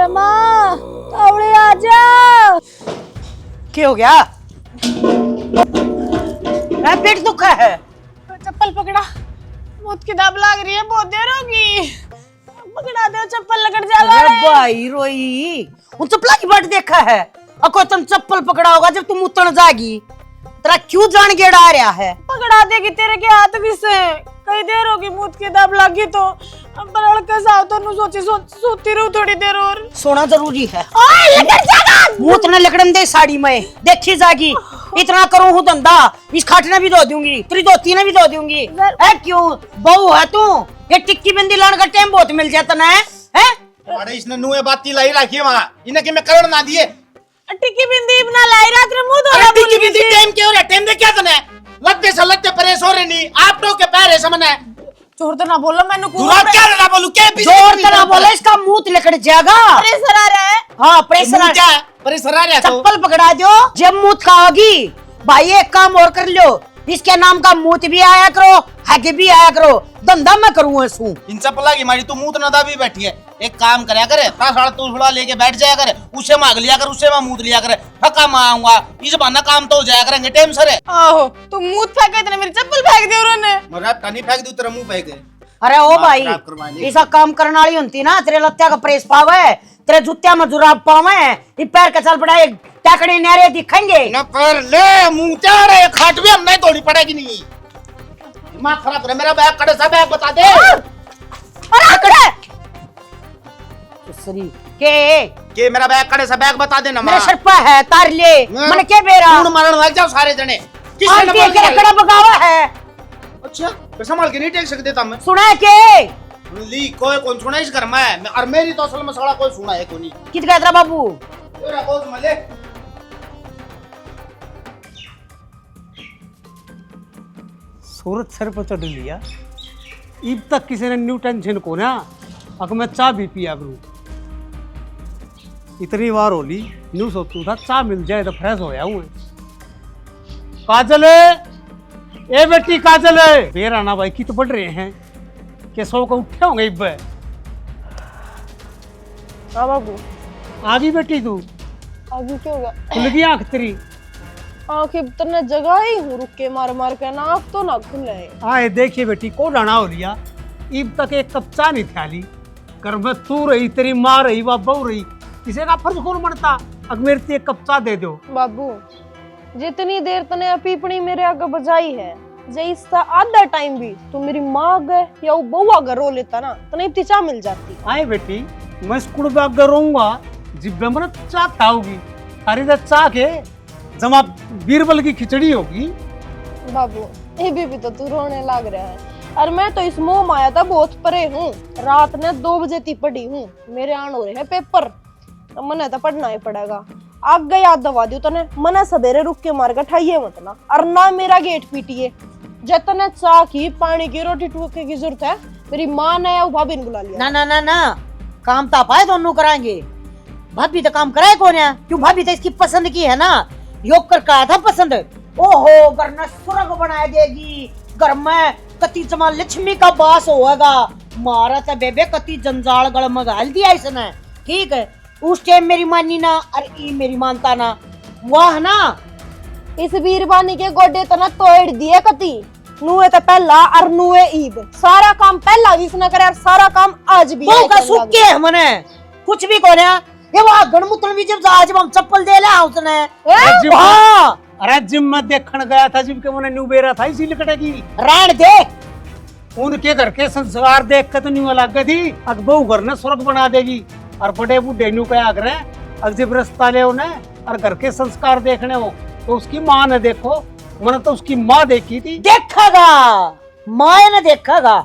माँ थोड़ी आजा। क्या हो गया? पेट दुखा है। चप्पल पकड़ा, मौत की दाब लग रही है, बहुत देर होगी। पकड़ा दे, चप्पल लगड़ जाएगा। अरे भाई रोई, उन चप्पला की बाट देखा है। अको तुम चप्पल पकड़ा होगा जब तुम उतन जागी। तेरा क्यों जान गेड़ा आ रहा है? पकड़ा देगी तेरे के हाथ भी से। कई देर होगी मौत की दाब लगी तो पर के साथ तो सोती रहूं थोड़ी देर और। सोना जरूरी है। ओए लगड़ जाएगा। मुंह ने लकड़न दे साड़ी में देखी जागी। इतना करूं हूं धंधा, इस खाटने भी धो दूंगी, तेरी धोती ने भी धो दूंगी। है क्यों बहू है तू? ये टिक्की बिंदी लाने का टाइम बहुत मिल जाता ना है? अरे इसने नुए बाती लाई रखी है वहां, इन्हें कि मैं करण ना दिए। टिक्की बिंदी बना लाई रात रे मुंह धोला। टिक्की बिंदी टाइम के हो रहा, टाइम दे क्या तने? लत्ते से लत्ते परेश हो रहे नहीं, आप तो के पैर है समझना है। जोर तो ना बोलो, मैंने दुरात क्या ना बोलूं के पीछे जोर तो ना बोले, इसका मुंह लकड़ जाएगा। प्रेशर आ रहा है। हाँ प्रेशर आ क्या परेशान आ रहा तो चप्पल पकड़ा दो जब मुंह खाओगी। भाई एक काम और कर लो, इसके नाम का मुंह भी आया करो, हग भी आया करो, धंधा मैं करूँ इसू। इन चप्पला की मारी तू मुंह ना दाबी बैठी है। एक काम करया करे, साड़ा तू थोड़ा लेके बैठ जाया करे, उसे मांग लिया कर, उसे मैं मुंह लिया करे, फका मांगूंगा, इस बहाना काम तो हो जाया करेंगे। टाइम सर है। आहो तू मुंह फेंके इतने मेरी चप्पल फेंक दी उन्होंने। मरा टनी फेंक दूं तेरा मुंह फेंक दे। अरे ओ भाई, करवाने। ऐसा काम करने वाली होती ना, तेरे लत्या का प्रेस पावे, तेरे जुत्तिया में जुराब पावे, ये पैर का चल पड़ा एक टाकड़ी नारे दिखेंगे। ना कर ले मुंह चाड़ है, खाट भी हम नहीं तोड़ी पड़ेगी नहीं। दिमाग खराब कर मेरा, बैग कड़े सा बैग बता दे। अरे कड़े सरी के मेरा बैग कड़े सा बैग बता देना। मेरे सर पे है, तार ले मन के बेरा कौन मारने लग जाओ सारे जने। किसने बोल के कड़ा बगावा है? अच्छा मैं संभाल के नहीं टेक सकते था मैं। सुना है के ली कोई कौन सुना इस घर में और मेरी तो असल में सड़ा कोई सुना है कोई नहीं। कित कहत रहा बाबू? तेरा कौन मले सूरत सर पर चढ़ लिया। अब तक किसी ने न्यू टेंशन को ना, अगर मैं चाय भी पिया करूं। इतनी बार होली न्यू सोचू था चाय मिल जाए तो फ्रेश हो जाऊं। काजल ए बेटी काजल, बेरा ना भाई की तो पढ़ रहे हैं कि सौ को उठे होंगे। इब हाँ बाबू। आ गई बेटी तू? आगे क्या होगा? खुल गई आंख तेरी? आंखें तो न जगह ही हूँ, रुक के मार मार के, नाक तो ना खुले है। आए देखिए बेटी को डाना हो लिया। इब तक एक कप चाय नहीं थी। घर में तू रही, तेरी माँ रही, वह बहू रही, किसी का फर्ज कौन बनता? अगर मेरे से एक कप चाय दे दो। बाबू जितनी देर तने पीपणी मेरे आगे बजाई है, जैसा आधा टाइम भी तू मेरी माँ गए या वो बहू आगे रो लेता ना, तो नहीं चाह मिल जाती। आए बेटी मैं स्कूल में आगे रहूंगा, जिब्बे में चाह खाओगी। अरे चाह के जमा बीरबल की खिचड़ी होगी। बाबू ये भी तो तू रोने लग रहा है। और मैं तो इस मोह माया था बहुत परे हूँ। रात ने 2 बजे ती पढ़ी हूँ, मेरे आन हो रहे हैं पेपर, तो मने तो पढ़ना ही पड़ेगा। आगे याद दवा दियो तने, मने सवेरे रुक के मार के ठाइए मत ना, और ना मेरा गेट पीटिए। जतने चाह की पानी की रोटी टूके की जरूरत है, मेरी माँ ने या भाभी ने बुला लिया। ना ना ना ना, काम तो पाए दोनों कराएंगे। भाभी तो काम कराए कौन है? क्यों भाभी तो इसकी पसंद की है ना, योग कर कहा था पसंद। ओहो घर ने स्वर्ग बना देगी, घर में कति जमा लक्ष्मी का वास होगा। मारा तो बेबे कति जंजाल गल में घाल दिया इसने। ठीक है उस टाइम मेरी मानी ना, और ई मेरी मानता ना, वाह ना। इस वीरबानी के गोडे तो ना तोड़ दिए कति। नुए तो पहला और नुए ईब, सारा काम पहला भी इसने करे और सारा काम आज भी। वो का सुख के हमने कुछ भी कोने ये वहां गणमुतन भी जब आज हम चप्पल दे ला उसने। हां अरे जिम में देखने गया था, जिम के मैंने न्यू बेरा था इसीलिए कटेगी। राण दे उनके घर के संस्कार देख के तो न्यू अलग थी। अब बहू घर ने स्वर्ग बना देगी और बड़े बूढ़े न्यू क्या कर रहे हैं। अब जब रस्ता ले उन्हें और घर के संस्कार देखने हो तो उसकी माँ ने देखो, मैंने तो उसकी माँ देखी थी। देखेगा माँ ने देखेगा,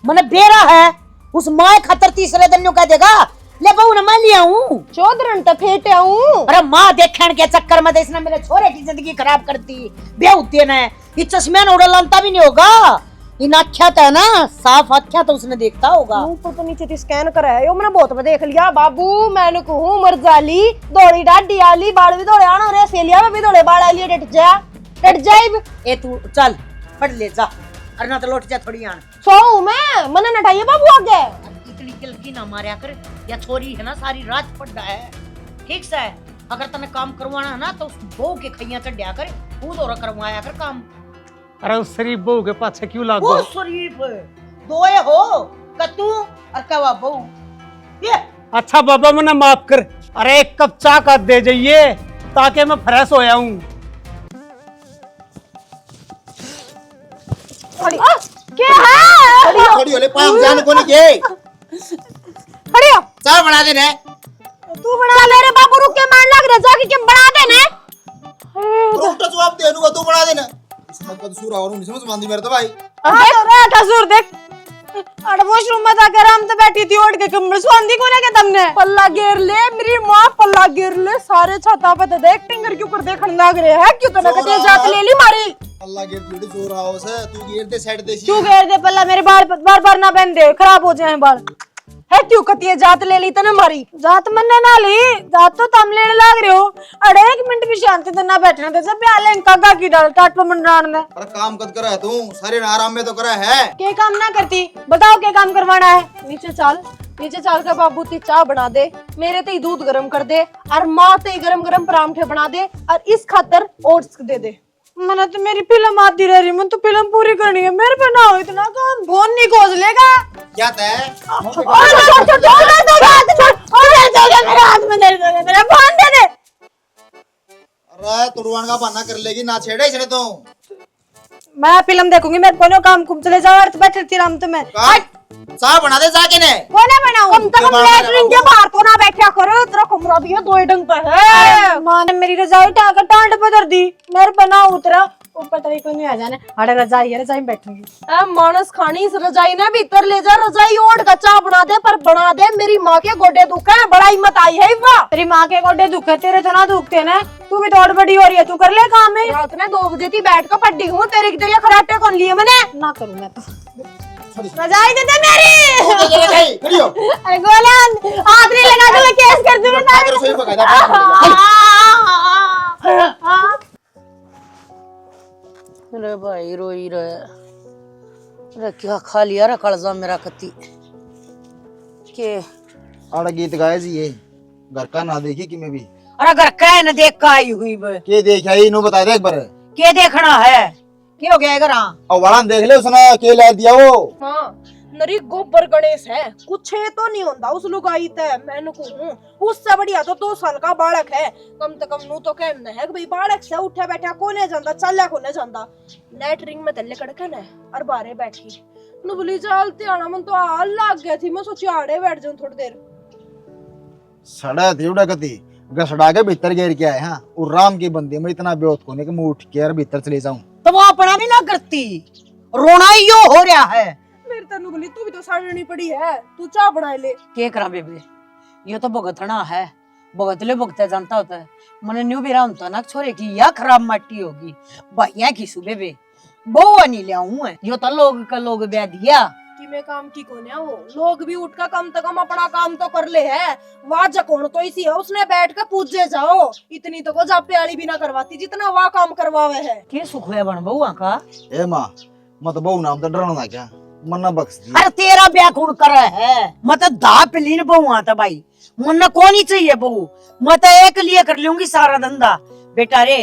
मैंने बेरा है उस माँ खातर तीसरे दिन कह देगा ले बहू ने मैं लिया हूँ चौधरन तो फेटे हूँ। अरे माँ देखने के चक्कर में इसने मेरे छोरे की जिंदगी खराब कर दी। बेहुते ने ये चश्मे ने उड़ा लानता भी नहीं होगा। इन आख्या था ना, साफ आख्या तो उसने देखता होगा। मुंह को तो नीचे स्कैन करा है, यो मैंने बहुत देख लिया बाबू। मैंने कहूँ मर जाली दौड़ी डाडी आली बाल भी दौड़े आना रे सेलिया में भी दौड़े बाल आली डट जा। डट जाइब ए तू चल पढ़ ले जा, अरे ना तो लौट जा थोड़ी आन। सो मैं मने नटाइए बाबू आगे। इतनी जल्दी ना मारया कर, या छोरी है ना सारी रात पढ़ा है, ठीक से। अगर तने काम करवाना है ना तो उस बहू के खैया चढ़िया कर, खुद और करवाया कर काम। अरे उस शरीफ बहू के पाछे क्यों लागो? वो शरीफ दोए हो कतू और कवा बहू ये। अच्छा बाबा मने माफ कर, अरे एक कप चाय का दे जाइए ताकि मैं फ्रेश होया हूँ। क्या है? खड़ी होले पाम जान को नहीं के खड़ी हो। चाय बना दे ने। तू बना ले रे बाबू, रुक के मान लग रहा जाके के बना दे ने। रुक तो जवाब दे दूंगा, तू बना दे ना। इसमें कद सूरा और नहीं समझ मांदी मेरे तो भाई। देख रे ठसुर देख। अरे वॉशरूम में जाकर आराम से बैठी थी, ओढ़ के कमर सोंदी कोने के तुमने पल्ला घेर ले, मेरी मां पल्ला घेर ले, सारे छता पे तो देख टिंगर क्यों कर देखने लग रहे हैं, क्यों तो ना कते जात ले ली मारी। अल्लाह के थोड़ी जोर आओ से, तू घेर दे साइड दे। क्यों घेर दे पल्ला, मेरे बाल बार बार ना बहन दे, खराब हो जाए बाल है। क्यों कतिये जात ले ली तने मारी? जात मन्ने ना ली, जात तो तुम लेने लग रहे हो। अरे एक मिनट भी शांति से ना बैठना दे, सब प्याले काका की डाल टाट पे मंडरान में। अरे काम कद करा है तू, सारे आराम में तो करा है। के काम ना करती, बताओ के काम करवाना है। नीचे चल, नीचे चल कर बाबू ती चाय बना दे, मेरे ते दूध गरम कर दे, और माँ ते गरम गरम परांठे बना दे, और इस खातर ओट्स दे दे। मैंने तो मेरी फिल्म आती रह रही, मैं तो फिल्म पूरी करनी है, मेरे पे ना हो इतना काम, फोन नहीं खोज लेगा। क्या तय? मेरे हाथ में दर्द हो गया, मेरा फोन दे दे। अरे तुड़वान का बहाना कर लेगी ना, छेड़े इसने तो। मैं फिल्म देखूंगी, मेरे को काम कुम चले जाओ, अर्थ बैठे थी राम तो मैं चाय बना दे जाके ने। कोने बनाऊं, कम से कम लेटरिन के बाहर तो ना बैठा करो, तेरा कमरा भी है दो ढंग पे है। मां ने मेरी रजाई उठाकर टांड पे धर दी, मेरे बना उतरा ऊपर तरी को नहीं आ जाने। अरे रजाई है, रजाई में बैठूंगी। मानस खानी इस रजाई ने भीतर ले जा, रजाई ओढ़ का चाय बना दे, पर बना दे, मेरी माँ के गोडे दुखे, बड़ा हिम्मत आई है वाह। तेरी माँ के गोडे दुखे, तेरे तो ना दुखते ना, तू भी तो बड़ी हो रही है, तू कर ले काम है। रात में 2 बजे थी बैठ कर पड्डी हूँ, तेरे की तेरे खराटे कौन लिए मैंने ना करूँ मैं तो। रजाई दे दे मेरी। खड़ी हो। अरे गोलान हाथ नहीं लगा तो मैं केस कर दूंगा आगे रसोई पका दे। अरे भाई रोई रहे, अरे क्या खा लिया रे कलजा मेरा कत्ती के। आड़ा गीत गाए जी ये, घर का ना देखी कि मैं भी। अरे घर का है न देख का आई हुई बे। के देख आई नु बता दे एक बार। के देखना है, क्या हो गया घर? और वाला देख ले उसने के ला दिया वो। हां नरी गोबर गणेश है, कुछ है तो नहीं होता उस लुगाई ते, मैंने को हूं उससे बढ़िया तो 2 साल का बालक है, कम से कम नु तो कहना है कि भाई बालक से उठा बैठा कोने जांदा, चला कोने जांदा। लेटरिंग में तल्ले कड़कन है और बाहर बैठी नु बोली चलते आना, मन तो हाल लग गया थी, मैं सोची आड़े बैठ जाऊं थोड़ी देर। सड़ा थी कती गसड़ा के भीतर गिर के आए। हां और राम की बंदी में इतना बेहोश कोने के मुंह उठ के यार भीतर चले जाऊं तो वो अपना भी ना करती, रोना ही यो हो रहा है। मेरे तनु बोली तू भी तो साड़नी पड़ी है, तू चाय बना ले। के करा बेबे, ये तो भुगतना है, भुगतले भुगते जानता होता है। मन न्यू भी राम तो ना छोरे की या खराब मट्टी होगी भैया की सुबह बे बहुआ नहीं ले आऊं है, यो तो लोग का लोग ब्याह दिया कि मैं काम की कोने हो, लोग भी उठ कर कम से कम अपना काम तो कर ले है। वाह जकोण तो इसी है, उसने बैठ कर पूजे जाओ, इतनी तो को जापे वाली भी ना करवाती जितना वाह काम करवावे है। के सुख है बन बहुआ का। ए मां मत बहु नाम तो डरना क्या, मन्ना बख्श दी। अरे तेरा ब्याह कौन करे है, मत दा पिलीन बहुआ था भाई, मन को नहीं चाहिए बहू, मत एक लिए कर लूंगी सारा धंधा बेटा रे,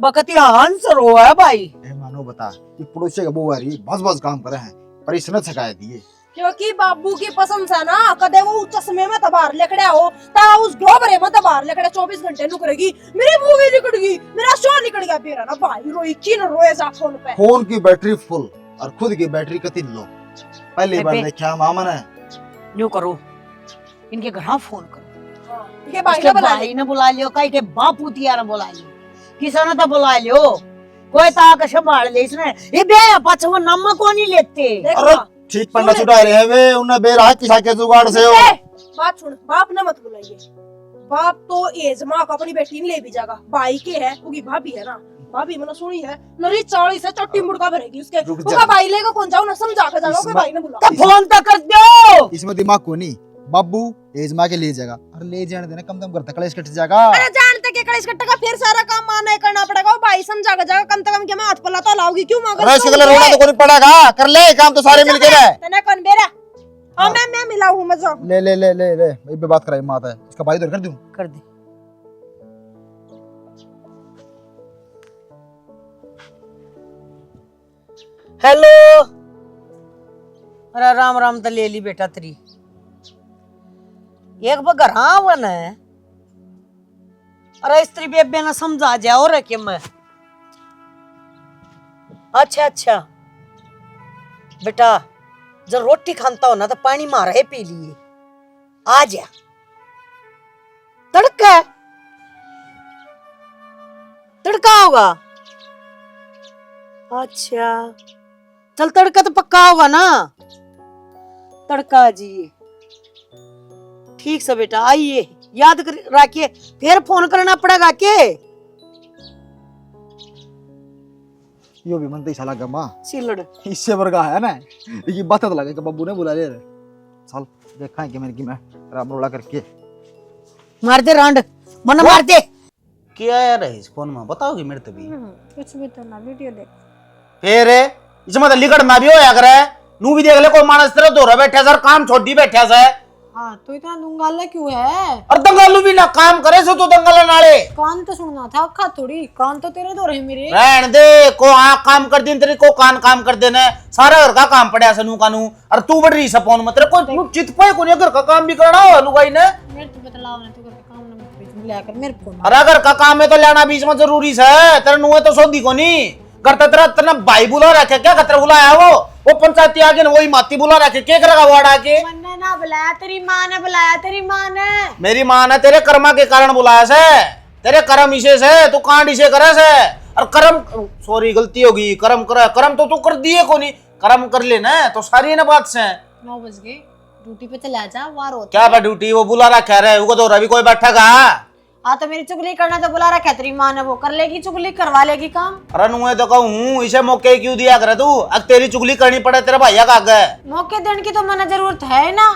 बकती हंस रो है भाई। ए मानो बता कि पड़ोसी का बहु आ रही बस काम करे हैं, पर इसने शिकायत दी है क्योंकि बाबू की पसंद है ना, कदे वो चश्मे में तबार लकड़ा हो ता उस ढोबरे में तबार लकड़ा 24 घंटे नुकरेगी, मेरी मूवी निकल गई, मेरा शो निकल गया, फिर ना भाई रोई किन रोए जा फोन पे। फोन की बैटरी फुल और खुद की बैटरी कति लो। पहली बार देखा मामा ने। न्यू करो इनके घर फोन करो, ये भाई ने बुला लियो, कहीं के बापू तिया ने बुला लियो, किसान तो बुला लियो, कोई ताक संभाल ले इसने। ये बे पाछे वो नाम को नहीं लेते। अरे ठीक पंडा छुटा रहे हैं वे, उन्हें बेराह किसा के जुगाड़ से हो। बात सुन, बाप ना मत बुलाइए, बाप तो एज मां को अपनी बेटी ने ले भी जाएगा, भाई के है उगी भाभी है ना, भाभी मैंने सुनी है नरी 40 से चट्टी मुड़का भरेगी उसके, उसका भाई लेगा कौन जाओ ना समझा के जाओ, भाई ने बुला तो फोन तो कर दो। इसमें दिमाग को नहीं बाबू एजमा के ले जाएगा। अरे ले जाने देना, कम घर तक कलेश कट जाएगा। अरे जानते के कलेश कट्टा का फिर सारा काम माना ही करना पड़ेगा। ओ भाई समझा जाएगा कम से कम, क्या मैं हाथ पल्ला तो लाऊंगी क्यों मांगा? अरे इसके लिए रोना तो कोई पड़ेगा, कर ले काम तो सारे मिलके रहे। तने कौन बेरा? हां मैं मिला हूं मजा। ले ले ले ले ले भाई पे बात कराई माता है, इसका भाई तो कर दूं। कर दे। हेलो। अरे राम राम तो ले ली बेटा तेरी। एक बगर हाँ वन है। अरे स्त्री बेबे ना समझा जाओ रे कि मैं। अच्छा अच्छा बेटा, जब रोटी खानता हो ना तो पानी मारा है पी लिए। आ जा। तड़का है? तड़का होगा? अच्छा चल, तड़का तो पक्का होगा ना? तड़का जी ठीक से बेटा, आइए। याद कर रखिए, फिर फोन करना पड़ेगा के। यो भी मनते ही साला गम्मा सिलड़ इससे वर्गा है ना, ये बात तो लगे कि बाबू ने बुला लिया रे। चल देखा कि मेरे की मैं राम रोला करके मार दे रांड, मन मार दे। क्या यार है इस फोन में बताओगी मेरे तो भी कुछ भी तो ना, वीडियो देख। फिर इसमें तो लिखड़ना भी होया करे। नू भी देख ले कोई मानस तेरा दौरा बैठा सर, काम छोड़ी बैठा से। हां तो इतना दुंगाला क्यों है? और दंगालू भी ना काम करे सो तो दंगाला नाले कान तो सुनना था, अखा थोड़ी। कान तो तेरे दो रहे मेरे। रहन दे, को आँख काम कर दिन तेरे को कान काम कर देने। सारा घर का काम पड़ा सनू कानू, और तू बढ़ रही सपोन में तेरे को चित पाए को घर का काम भी करना हो लुगाई ने। मेरे तो बतलाओ ना, तू घर का काम ना मत बीच में लिया कर मेरे फोन। अरे घर का काम है तो लेना बीच में जरूरी है। तेरे नुए तो सौदी को नहीं करता, तेरा तेरा भाई बुला रखे क्या? खतरा बुलाया वो पंचायती आगे वही माती बुला रखे क्या करेगा वो आड़ा के? मैंने ना बुलाया, तेरी माँ ने बुलाया। तेरी माँ ने। मेरी माँ ने तेरे कर्मा के कारण बुलाया से। तेरे कर्म इसे से तू कांड इसे करे से। और कर्म सॉरी गलती होगी, कर्म करे। कर्म तो तू कर दिए को नहीं, कर्म कर लेना तो सारी ना बात से। 9 बज गए, ड्यूटी पे चला जा। वार होता क्या बा ड्यूटी? वो बुला रखा है वो तो रवि कोई बैठेगा। हाँ तो मेरी चुगली करना तो बुला रखा है तेरी माँ ने, वो कर लेगी चुगली, करवा लेगी काम। अरे नुए तो कहूँ इसे मौके क्यों दिया करे तू? अब तेरी चुगली करनी पड़े तेरे भैया का आगे। मौके देने की तो मैंने जरूरत है ना।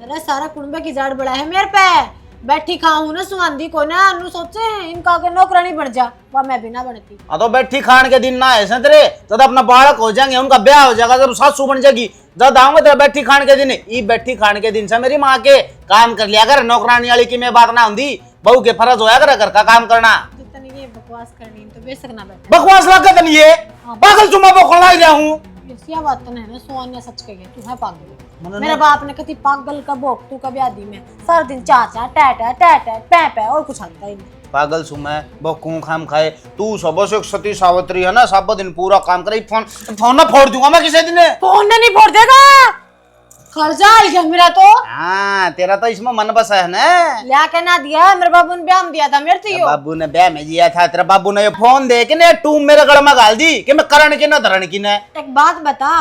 अरे सारा कुंबे की जाड़ बड़ा है मेरे पे। बैठी खाऊं ना सुगंधी को ना, अनु सोचे इनका आगे नौकरानी बन जा, वह मैं भी ना बनती। हाँ तो बैठी खान के दिन ना ऐसे तेरे, जब अपना बालक हो जाएंगे, उनका ब्याह हो जाएगा, जब सासू बन जाएगी, जब आऊंगा तेरा बैठी खान के दिन। ये बैठी खान के दिन से मेरी माँ के काम कर लिया कर। नौकरानी वाली की मैं बात ना होती, बहू के फर्ज होया कर घर का काम करना। जितनी ये बकवास करनी तो बेशक ना बैठे। बकवास लगा तन ये पागल चुम्मा बकवास ला रहा हूँ। ऐसी बात तो नहीं ना, सोनिया सच कही है, तू है पागल। मेरे बाप ने कभी पागल का भोग तू कभी आदि में सारा दिन चाचा टाटा टाटा पै और कुछ आता ही नहीं। पागल सुमे बकू खाम खाए तू सब से सती सावित्री है ना, सब दिन पूरा काम करे। फोन फोन ना फोड़ दूंगा मैं किसी दिन। फोन नहीं फोड़ देगा, खर्चा आ गया मेरा तो। हाँ तेरा तो इसमें मन बसा है ना। लिया के ना दिया, मेरे बाबू ने ब्याह में दिया था मेरे तो यो। बाबू ने ब्याह में दिया था, तेरा बाबू ने ये फोन दे के ने टूम मेरे गड़ में गाल दी कि मैं करण के ना धरण की ने। एक बात बता,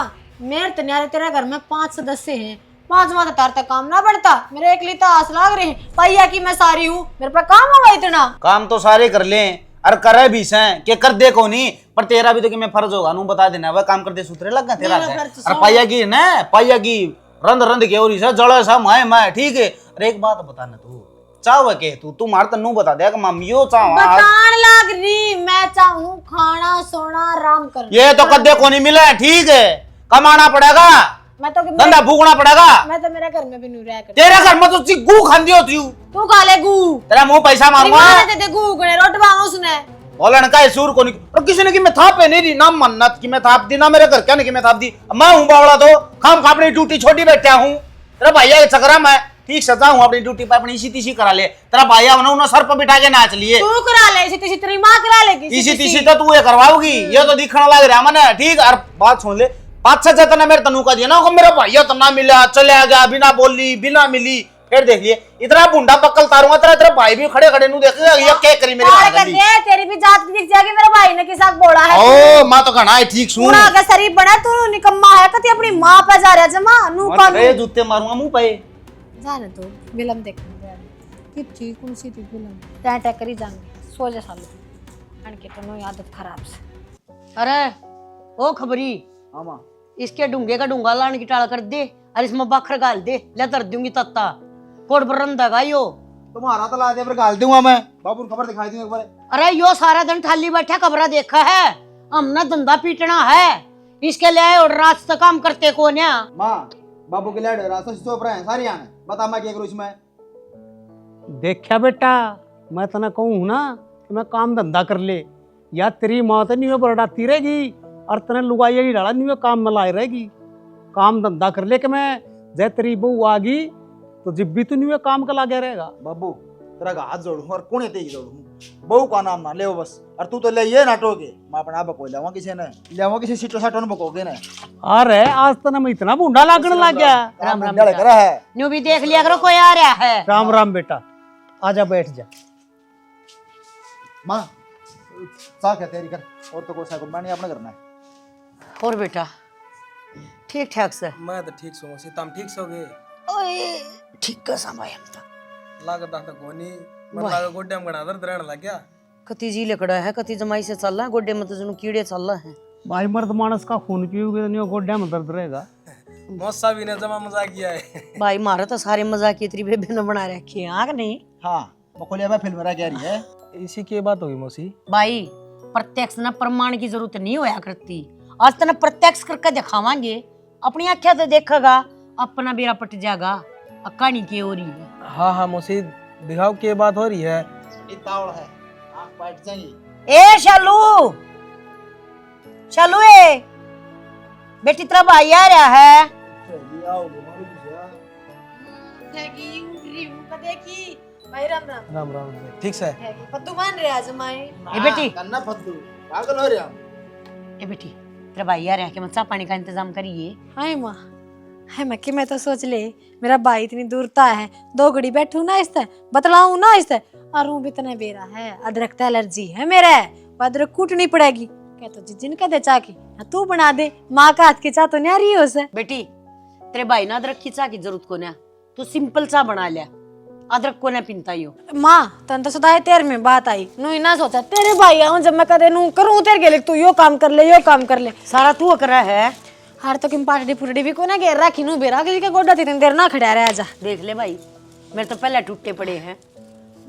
मेरे तनियारे तेरे घर में 5 सदस्य हैं, 5 माता तार तक काम ना बढ़ता। मेरे एक लिए तो आस लाग रहे हैं पैया की मैं सारी हूँ, मेरे पर काम होगा इतना। काम तो सारे कर ले और करे भी से के कर दे को नहीं, पर तेरा भी तो कि मैं फर्ज होगा नू बता देना। वह काम करते सूत्रे लग गए तेरा और पैया की ना, पैया की रंध रंध के और जड़ा सा मैं ठीक है। अरे एक बात बताना तू चाव के तू मार तन्नू बता दे मम्मियो चाव बतान लाग रही मैं चाहूँ खाना सोना आराम करना। ये तो कदे को नहीं मिला ठीक है, कमाना पड़ेगा, मैं तो धंधा फूकना पड़ेगा। मैं तो मेरे घर में भी नहीं रह कर। तेरे घर में तो गू खांदी होती हूँ, तू खा ले गू, तेरा मुंह पैसा मारूंगा। दे दे गू गने रोटवा उसने बोलन का सूर को नहीं। और किसी ने कि मैं थापे नहीं दी ना मन्नत की मैं थाप दी ना मेरे घर क्या नहीं कि मैं थाप दी। मैं हूँ बावड़ा तो खाम खा अपनी ड्यूटी छोटी बैठा हूँ। तेरा भैया के चक्रा मैं ठीक सजा हूँ अपनी ड्यूटी पर अपनी इसी तीसी करा ले। तेरा भैया उन्होंने सर पर बिठा के नाच लिए। तू करा ले इसी तीसी, तेरी माँ करा लेगी इसी तीसी तो तू ये करवाओगी, ये तो दिखने लग रहा मैंने ठीक। और बात सुन ले, 5-6 जतना मेरे तनु का दिया ना, मेरा भैया तो ना मिला चले गया बिना बोली बिना मिली। फिर देख लिए इतना बुंडा पक्कल तारूंगा, तेरा भाई भी खड़े खड़े नू देखेगा ये क्या करी मेरी मां गली। तेरी भी जात दिख जाएगी, मेरा भाई ने किसा बोला है। ओ मां तो घना है ठीक सुन पूरा का शरीर बड़ा तू निकम्मा है, कती अपनी मां पे जा रहा जमा नू कानू। अरे जूते मारूंगा मुंह पे। जाने तो फिल्म देखने जा कि ठीक कौन सी थी फिल्म टाटा करी जाएंगे सो जा सालो अन के तो नो आदत खराब से। अरे ओ खबरी इसके डूंगे का डूंगा लाने की टाल कर दे और इसमें बखर गाल दे, ले तर दूंगी तत्ता। कोड पर रंधा यो। तुम्हारा तो ला दे पर गाल दूंगा मैं। बाबू को खबर दिखाई दूंगा एक बार। अरे यो सारा दिन थाली बैठा खबरा देखा है, हमने धंधा पीटना है, इसके लिए और रात तक काम करते कौन है? माँ बाबू के लिए रास्ता से चौप रहे हैं सारी आने। बता मैं क्या करूँ इसमें? देखा बेटा, मैं तना कहूँ ना कि मैं काम धंधा कर ले, या तेरी माँ तो नहीं बरडाती रहेगी और तने लुगाई ही डाला नहीं काम में लाई रहेगी। काम धंधा कर ले कि मैं जय तेरी बहू आ गई तो जब भी तू नहीं काम का लागे रहेगा। बाबू तेरा का हाथ जोड़ू और कोने तेज जोड़ू, बहू का नाम ना ले बस। और तू तो ले ये नाटो के मैं अपना बको लेवा किसी ने लेवा किसी सीटो साटो ने बकोगे ना। अरे आज तो मैं इतना बूढ़ा लागने लग गया। राम राम डर करा है। न्यू भी देख लिया करो कोई आ रहा है। राम राम बेटा, आजा बैठ जा। माँ सा क्या तैयारी कर और तो कोई सा मैंने अपना करना है। और बेटा ठीक ठाक से? मैं तो ठीक सो सी, तुम ठीक सोगे? ओए ठीक का समय हम तो लागत तो कोनी मन लागा गोड्डे में गणा दर्द रहने लग गया। कति जी लकड़ा है, कति जमाई से चल रहा है, गोड्डे में तो जनु कीड़े चल रहे हैं। भाई मर्द मानस का खून पियोगे तो नहीं गोड्डा में दर्द रहेगा। मौसा भी ने जमा मजाक किया है। भाई मारा तो सारे मजाक की तेरी बेबे ने बना रखे हैं, आग नहीं? हाँ बकोलिया में फिल्म रहा क्या रही है। इसी की बात होगी मौसी। भाई प्रत्यक्ष न प्रमाण की जरूरत नहीं होया करती, आज तने प्रत्यक्ष करके दिखावांगे, अपनी आंखें तो देखेगा, अपना बेरा पट जाएगा। कहानी की हो रही है। हाँ हाँ मौसी दिखाओ की बात हो रही है। इतावड़ है आँख बैठ जाएंगी। ए शालू, शालू ए बेटी तेरा भाई आ रहा है। भाई राम राम। राम राम ठीक से पत्तू मान रहे आज माई। ए बेटी, कन्ना फद्दू पागल हो रहा। ए बेटी तेरा भाई आ रहा है कि मैं चाय पानी का इंतजाम करिए। हाय माँ, है मैं कि मैं तो सोच ले मेरा भाई इतनी दूरता है, 2 घड़ी बैठू ना इससे बतलाऊ ना इससे, और भी इतना बेरा है, अदरक तो एलर्जी है मेरे, अदरक कूटनी पड़ेगी। क्या तो जिन कह दे चाह की तू बना दे, माँ का हाथ की चाह तो नहीं आ रही है उसे। बेटी तेरे भाई ना अदरक की चाय की जरूरत को ना, तू सिंपल चाय बना ले, अदरक को ना पीता ही हो। माँ तन तो सदा तेरे में बात आई नू ना सोचा तेरे भाई आऊं जब मैं कदे नू करूं तेरे के लिए, तू यो काम कर ले यो काम कर ले, सारा तू कर रहा है। हर तो किम पाटड़ी पुटड़ी भी को ना घेर रखी नू बेरा के गोड्डा तीन देर ना खड़ा रहा जा। देख ले भाई मेरे तो पहले टूटे पड़े हैं।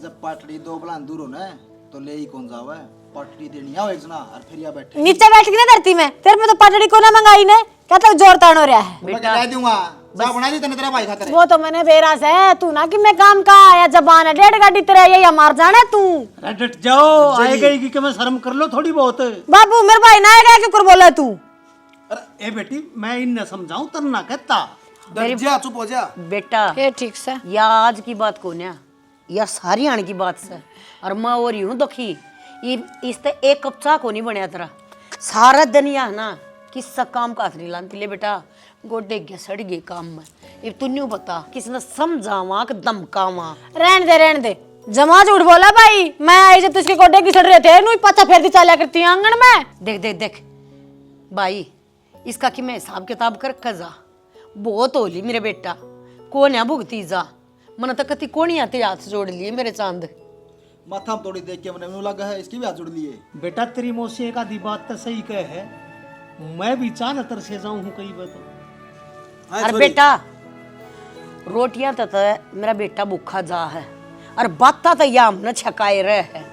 जब पाटड़ी 2 बलान दूर हो ना तो ले ही कौन जावे, पाटड़ी देनी आओ एक जना और फिर या बैठे नीचे बैठ के ना धरती में तेरे में तो पाटड़ी को ना मंगाई ने, क्या तक जोर तान हो रहा है। मैं ला दूंगा जा बना दी तने तेरा भाई खातिर। वो तो मैंने बेरा से तू ना कि मैं काम का आया जबान है 1.5 गाड़ी तेरा ये मार जाना तू। अरे डट जाओ, आएगा ही कि मैं शर्म कर लो थोड़ी बहुत। बाबू मेरे भाई ना आएगा क्यों कर बोला तू? अरे ए बेटी मैं इन न समझाऊं तर ना कहता। डर जा चुप हो जा। बेटा ये ठीक से या आज की बात को ना या सारी आने की बात से, और मैं हो रही हूँ दुखी, इस ते एक कप चाह को नहीं बनया तेरा सारा दुनिया है ना, किसका काम का नहीं लानती ले बेटा, गोडे गया सड़ गए काम में। ये तू नहीं बता किसने समझावा कि धमकावा। रहने दे जमा झूठ बोला भाई, मैं आई जब तो इसके गोडे घिसड़ रहे थे नू पचा फेर दी चाला करती आंगन में। देख देख देख भाई इसका कि मैं हिसाब किताब कर जा, बहुत होली मेरे बेटा, कौन है भुगती जा, मन तो कति कोनी आते हाथ जोड़ लिए मेरे चांद। माथा में थोड़ी देख के मैंने मुंह लगा है इसकी भी हाथ जोड़ लिए। बेटा तेरी मौसी एक आधी बात तो सही कहे है, मैं भी चाह तर से जाऊं हूँ कई बात। और बेटा रोटियां तो मेरा बेटा भूखा जा है, और बाता तो या हमने छकाए रहे है,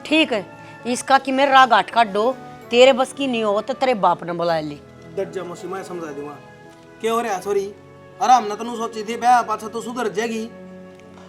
ठीक है। इसका कि मेरा राग आठ काट दो, तेरे बस की नहीं हो तो तेरे बाप ने बुला ली। डर जा मौसी मैं समझा दूंगा क्या हो रहा है। सॉरी आराम ना तनु सोची थी ब्याह पाछा तो सुधर जाएगी।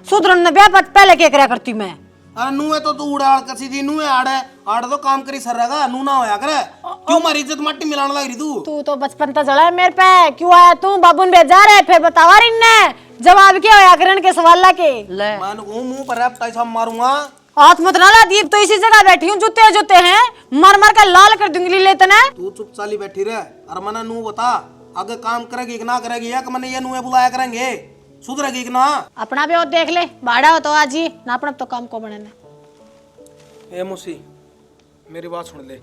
सुधरन ने ब्याह पहले क्या करा करती मैं? अरे नू है तो तू उड़ाड़ कसी थी, नू है आड़ तो काम करी सर रहेगा, नू ना होया करे। क्यों मारी इज्जत मट्टी मिलाने लग रही तू? तू तो बचपन तक जला है मेरे पे, क्यों आया तू? बाबू ने भेजा रहे फिर बतावा रिन ने जवाब क्या होया करण के सवाल के। ले मैं मुंह पर रैप्टाइस हम मारूंगा। हाथ मत ना ला दी, तो इसी जगह बैठी हूँ, जूते जूते हैं मर मर कर लाल कर दूंगी ले तना। तू चुप चाली बैठी रह, और मना नू बता आगे काम करेगी कि ना करेगी, या कि मैंने ये नूहे बुलाया करेंगे, सुधरेगी कि ना? अपना भी और देख ले, बाड़ा हो तो आज ही ना, अपना तो काम को बने। ए मुसी मेरी बात सुन ले,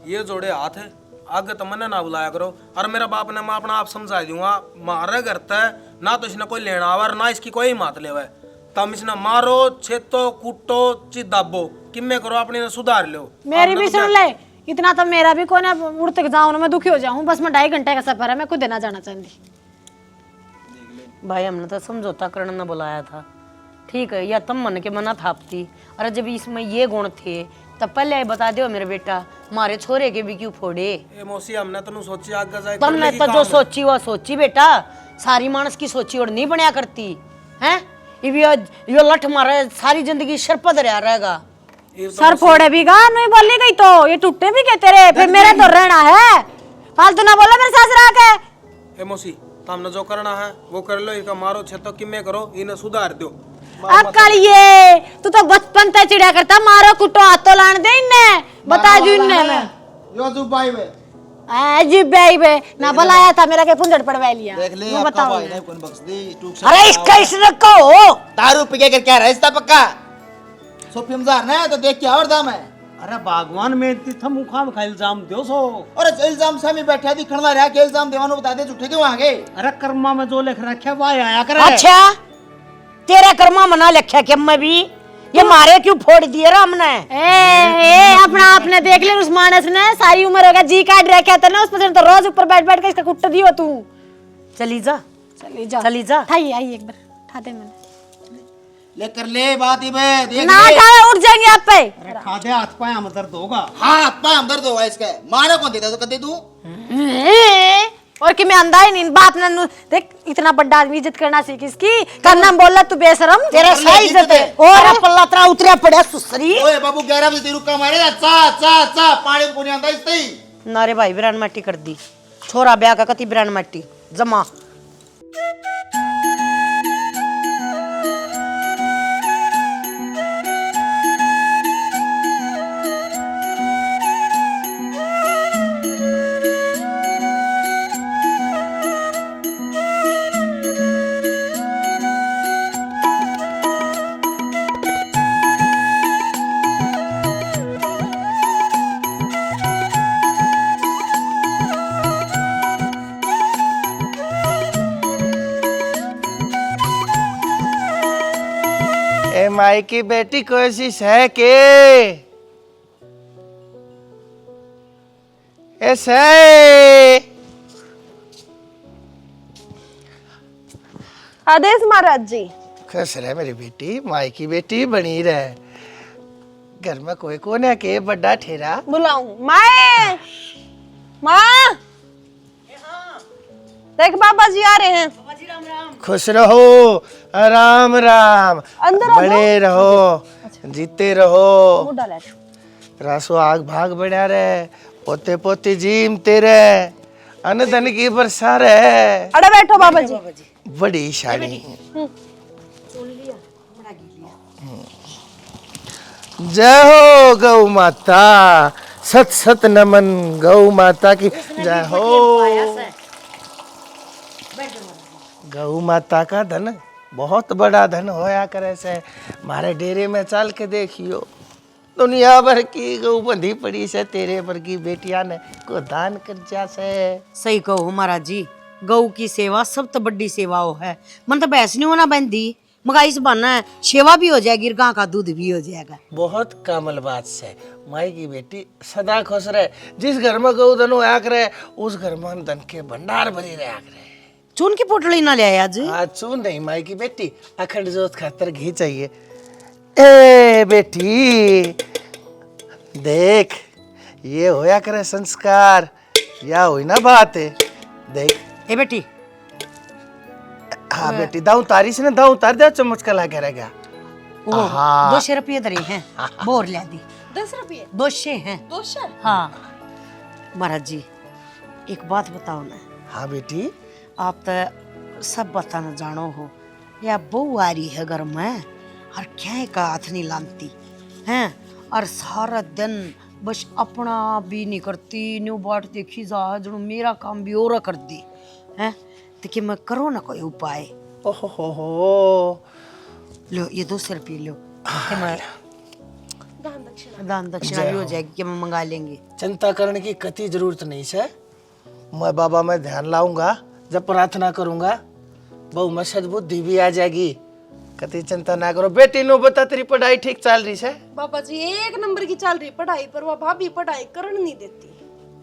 ये जोड़े हाथ है आगे तो मैंने ना बुलाया करो, और मेरा बाप ने मैं अपना आप समझा दूंगा, मारे करता है ना तो इसने कोई लेना आवर ना इसकी कोई मात लेवा है। तम इसने मारो छेतो कूटो चिदाबो किम्मे करो, अपने सुधार लो। मेरी भी सुन ले, इतना तो मेरा भी कोई ना उड़ तक जाऊं ना मैं दुखी हो जाऊं, बस मैं 2.5 घंटे का सफर है, मैं खुद देना जाना चाहती। भाई हमने तो समझौता करने न बुलाया था, ठीक है, या तुम मन के मना थापती। अरे जब इसमें ये गुण थे तब पहले ही बता दो मेरे बेटा, मारे छोरे के भी क्यों फोड़े। ए मौसी हमने तनु सोची आगे जाए तुमने तो जो सोची वो सोची बेटा, सारी मानस की सोची और नहीं बनया करती हैं। यो लठ मारे सारी जिंदगी सर पर दरिया रहेगा। सर फोड़े भी गा नहीं बोली गई तो ये टूटे भी के तेरे, फिर मेरे तो रहना है, फालतू ना बोला मेरे ससुरा के। ए मौसी हमने जो करना है वो कर लो, इनका मारो छे तो किमे करो, इन्हें सुधार दो। अक्कल ये तू तो बचपन से चिड़िया करता, मारो कुटो हाथ तो लान दे इन्ने, बता जू इन्ने मैं यो जुबाई वे जी भाई बे ना बुलाया था, मेरा के पुंजड़ पड़वा लिया। देख ले मैं आपका बताऊं भाई ने कौन बख्श दी टूक से। अरे इसका इसने कहो दारू पी के क्या रास्ता पक्का सोफिमजार ना तो देख के और दाम है। अरे भगवान में था मुखा में इल्जाम दो सो। और इल्जाम से हमें बैठा दी खड़ना रहा के इल्जाम देवानो बता दे झूठे क्यों आगे। अरे कर्मा में जो लिख रखे वो आया करे। अच्छा तेरा कर्मा मना लख्या कि मैं भी ये मारे क्यों फोड़ दिए राम ने। ए अपना आपने देख ले, उस मानस ने सारी उम्र होगा जी काट रखा था ना, उस पर तो रोज ऊपर बैठ बैठ के इसका कुट्टा दियो तू। चली जा चली जा, चली जा। ठाई आई एक बार ठा दे मैंने लेकर ले बात ही बे देख ना ले। उठाए उठ जाएंगे आप पे। अरे खा दे हाथ पाए हम दर्द होगा। हाथ पांव हम दर्द होगा इसका, मारा कौन देता तो कदे तू। और कि मैं अंधा ही नहीं, बाप ने देख इतना बड़ा आदमी इज्जत करना सीख इसकी, करना बोला तू बेशरम, तेरा सही इज्जत है और पल्ला तेरा उतरा पड़ा सुसरी। ओए बाबू 11 बजे रुका मारे ना चा चा चा पानी को नहीं आंदा इसते। नारे भाई बिरान माटी कर दी, छोरा ब्याह का कति बिरान माटी जमा। ए माई की बेटी कोशिश है के ऐसे आदेश महाराज जी। खुश रहे मेरी बेटी, माई की बेटी बनी रहे। घर में कोई कौन है के बड़ा ठेरा बुलाऊं माए माँ, देख बाबा जी आ रहे हैं। खुश रहो, राम राम, अंदर आ बड़े रहो, जीते रहो, मुंडा ले। रासो आग भाग बढ़ा रहे, पोते पोती जीम तेरे, अन्न धन की बरसा रहे। अरे बैठो बाबा जी। बड़ी शानी। जय हो गौ माता, सत सत नमन गौ माता की जय हो। गौ माता का धन बहुत बड़ा धन होया करे से। मारे डेरे में चल के देखियो, दुनिया भर की गौ बंधी पड़ी से, तेरे पर की बेटिया ने को दान कर जा से। सही कहो महाराज जी, गौ की सेवा सब तो बड़ी सेवा हो है। मन तो भैंस नहीं होना बंदी, मगर इस बहाना है सेवा भी हो जाएगी, गां का दूध भी हो जाएगा। बहुत कामल बात से माई की बेटी सदा खुश रहे। जिस घर में गौ धन होया करे उस घर में धन के भंडार भरी रहा करे। चून की पोटली ना ले आया आज। आज चून नहीं माई की बेटी, अखंड जोत खातर घी चाहिए। ए बेटी देख, ये होया करे संस्कार, या हुई ना बात है। देख ए बेटी, हाँ बेटी, दाऊ तारी से ना दाऊ तार दे, चम्मच का लागे रह गया। वो 200 रुपये दरी हैं, बोर ले दी। 10 रुपये 200 हैं। 200? हाँ महाराज जी, एक बात बताओ ना, हाँ बेटी, आप तो सब बताना जानो हो, या बहू आ रही है घर में और क्या का हाथ नहीं लानती हैं, और सारा दिन बस अपना भी नहीं करती, न्यू बाट देखी जा जो मेरा काम भी और कर दी हैं। तो कि मैं करो ना कोई उपाय। ओहो हो, लो ये 200 रुपये लो, कि मैं दान दक्षिणा भी हो जाएगी, कि मैं मंगा लेंगे। चिंता करने की कति जरूरत नहीं है। मैं बाबा में ध्यान लाऊंगा, जब प्रार्थना करूंगा बहु में सद्बुद्धि भी आ जाएगी। कति चिंता ना करो बेटी। नो बता, तेरी पढ़ाई ठीक चल रही है? बाबा जी 1 नंबर की चल रही पढ़ाई, पर वो भाभी पढ़ाई करने नहीं देती।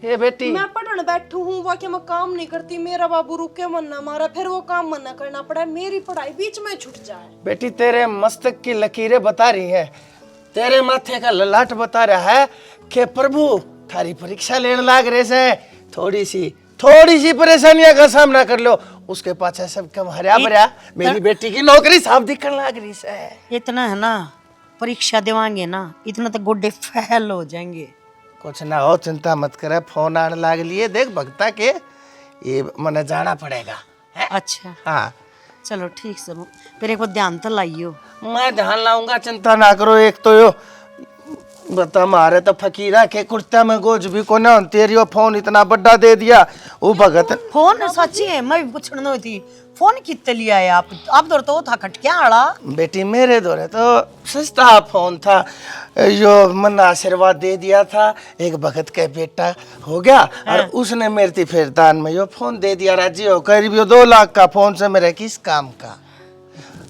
हे बेटी मैं पढ़ने बैठू हूँ, वो क्या मैं काम नहीं करती, मेरा बाबू रुक के मन ना मारा, फिर वो काम मना करना पड़ा, मेरी पढ़ाई बीच में छूट जाए। बेटी तेरे मस्तक की लकीरें बता रही है, तेरे माथे का ललाट बता रहा है कि प्रभु थारी परीक्षा लेने लाग रहे से, थोड़ी सी परेशानियां का सामना कर लो, उसके पाछे सब कम हरिया भरिया मेरी बेटी की नौकरी साफ दिखने लाग रही से। इतना है ना, परीक्षा देवांगे ना, इतना तो गोड्डे फेल हो जाएंगे। कुछ ना हो, चिंता मत करे, फोन आने लाग लिए, देख भगता के ये मने जाना पड़ेगा है? अच्छा हाँ चलो ठीक से, फिर एक बार ध्यान तो लाइयो। मैं ध्यान लाऊंगा, चिंता ना करो। एक तो यो बता मारे तो फकीरा के कुर्ता में गोज भी को ना, तेरी वो फोन इतना बड़ा दे दिया वो भगत। फोन सच्ची है, मैं भी पूछना थी, फोन कितने लिया है आप दौर तो वो था खटक्या आड़ा। बेटी मेरे दौरे तो सस्ता फोन था, यो मन आशीर्वाद दे दिया था, एक भगत का बेटा हो गया और उसने मेरे फिर दान में यो फोन दे दिया, राजी हो करीब यो 2 लाख का फोन से मेरे किस काम का,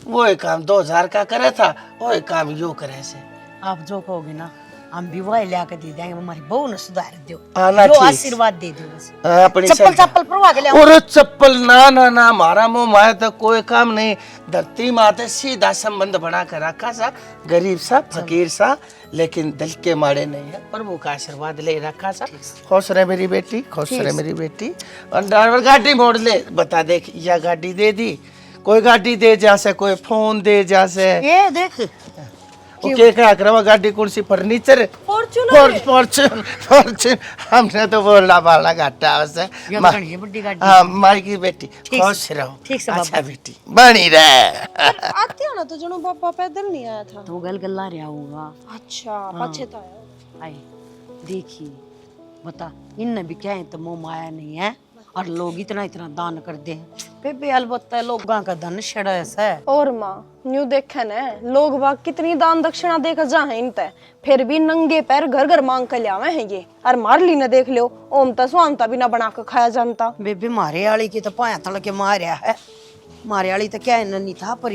वो एक काम 2000 का करे था, वो एक काम यो करे से। आप जो कहोगे ना हम भी वही ला के दे देंगे, हमारी बहू ने सुधार दो, आना जो ठीक। आशीर्वाद दे दो बस। अपनी चप्पल चप्पल परवा के ले आओ। और चप्पल ना ना ना, हमारा मुंह माया तो कोई काम नहीं, धरती माते सीधा संबंध बना कर रखा सा, गरीब सा फकीर सा, लेकिन दिल के माड़े नहीं है, प्रभु का आशीर्वाद ले रखा सा। खुश रहे मेरी बेटी, खुश रहे मेरी बेटी। और ड्राइवर गाड़ी मोड़ ले, बता देख या गाड़ी दे दी, कोई गाड़ी दे जासे, कोई फोन दे जासे, ये देख ओके क्या करवा गाड़ी कौन सी फर्नीचर फॉर्चून हमने तो बोलना बालना घाटा वैसे। ये बड़ी गाड़ी। हाँ माई की बेटी, ठीक खुश रहो। ठीक से अच्छा बेटी बनी रहे। आते हो ना तो जनो पापा पैदल नहीं आया था। तो गल गल्ला रहा होगा। अच्छा पछे तो आया। आए देखिए बता, इनने भी क्या है तो मोह माया नहीं है, और लोग इतना इतना दान कर दे बेबे, अलबत्ता लोगों का धन छड़ा है। और माँ न्यू देखे न लोग बाग कितनी दान दक्षिणा देकर जा है इन ते, फिर भी नंगे पैर घर घर मांग कर लिया है ये। और मारली ने देख लो, ओमता स्वामता भी ना बना कर खाया जानता। बेबे मारे वाली की तो पाया तड़ के मारिया है, मारे वाली तो क्या नहीं था पर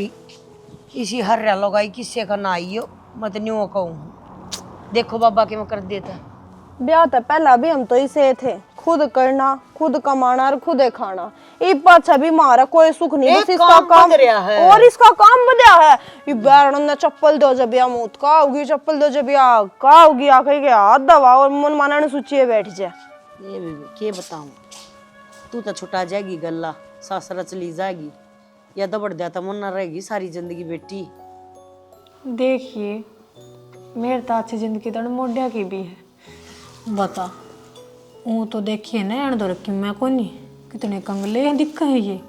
इसी हर लगाई किससे का ना आइयो, मत न्यू कहूँ। देखो बाबा के मैं कर देता, ब्याह तो पहला भी हम तो इसे थे, खुद करना, खुद कमाना और खुद खाना। एक पाछा भी मारा कोई सुख नहीं, बस इसका काम है। और इसका काम बढ़िया है। ये बैरण ने चप्पल दो जब या मूत का होगी, चप्पल दो जब या का होगी, आके के हाथ दवा और मन माना ने सोचिए बैठ जाए। ये बेबे के बताऊं, तू तो छुटा जाएगी गल्ला, सासरा चली जाएगी, या दबड़ जाता मन ना रहेगी सारी जिंदगी बेटी। देखिए मेरे तो अच्छी जिंदगी तो मोडिया की भी है, बता वो तो देखिए ना एंड रखी मैं को नहीं, कितने कंगले दिक्कत है ये।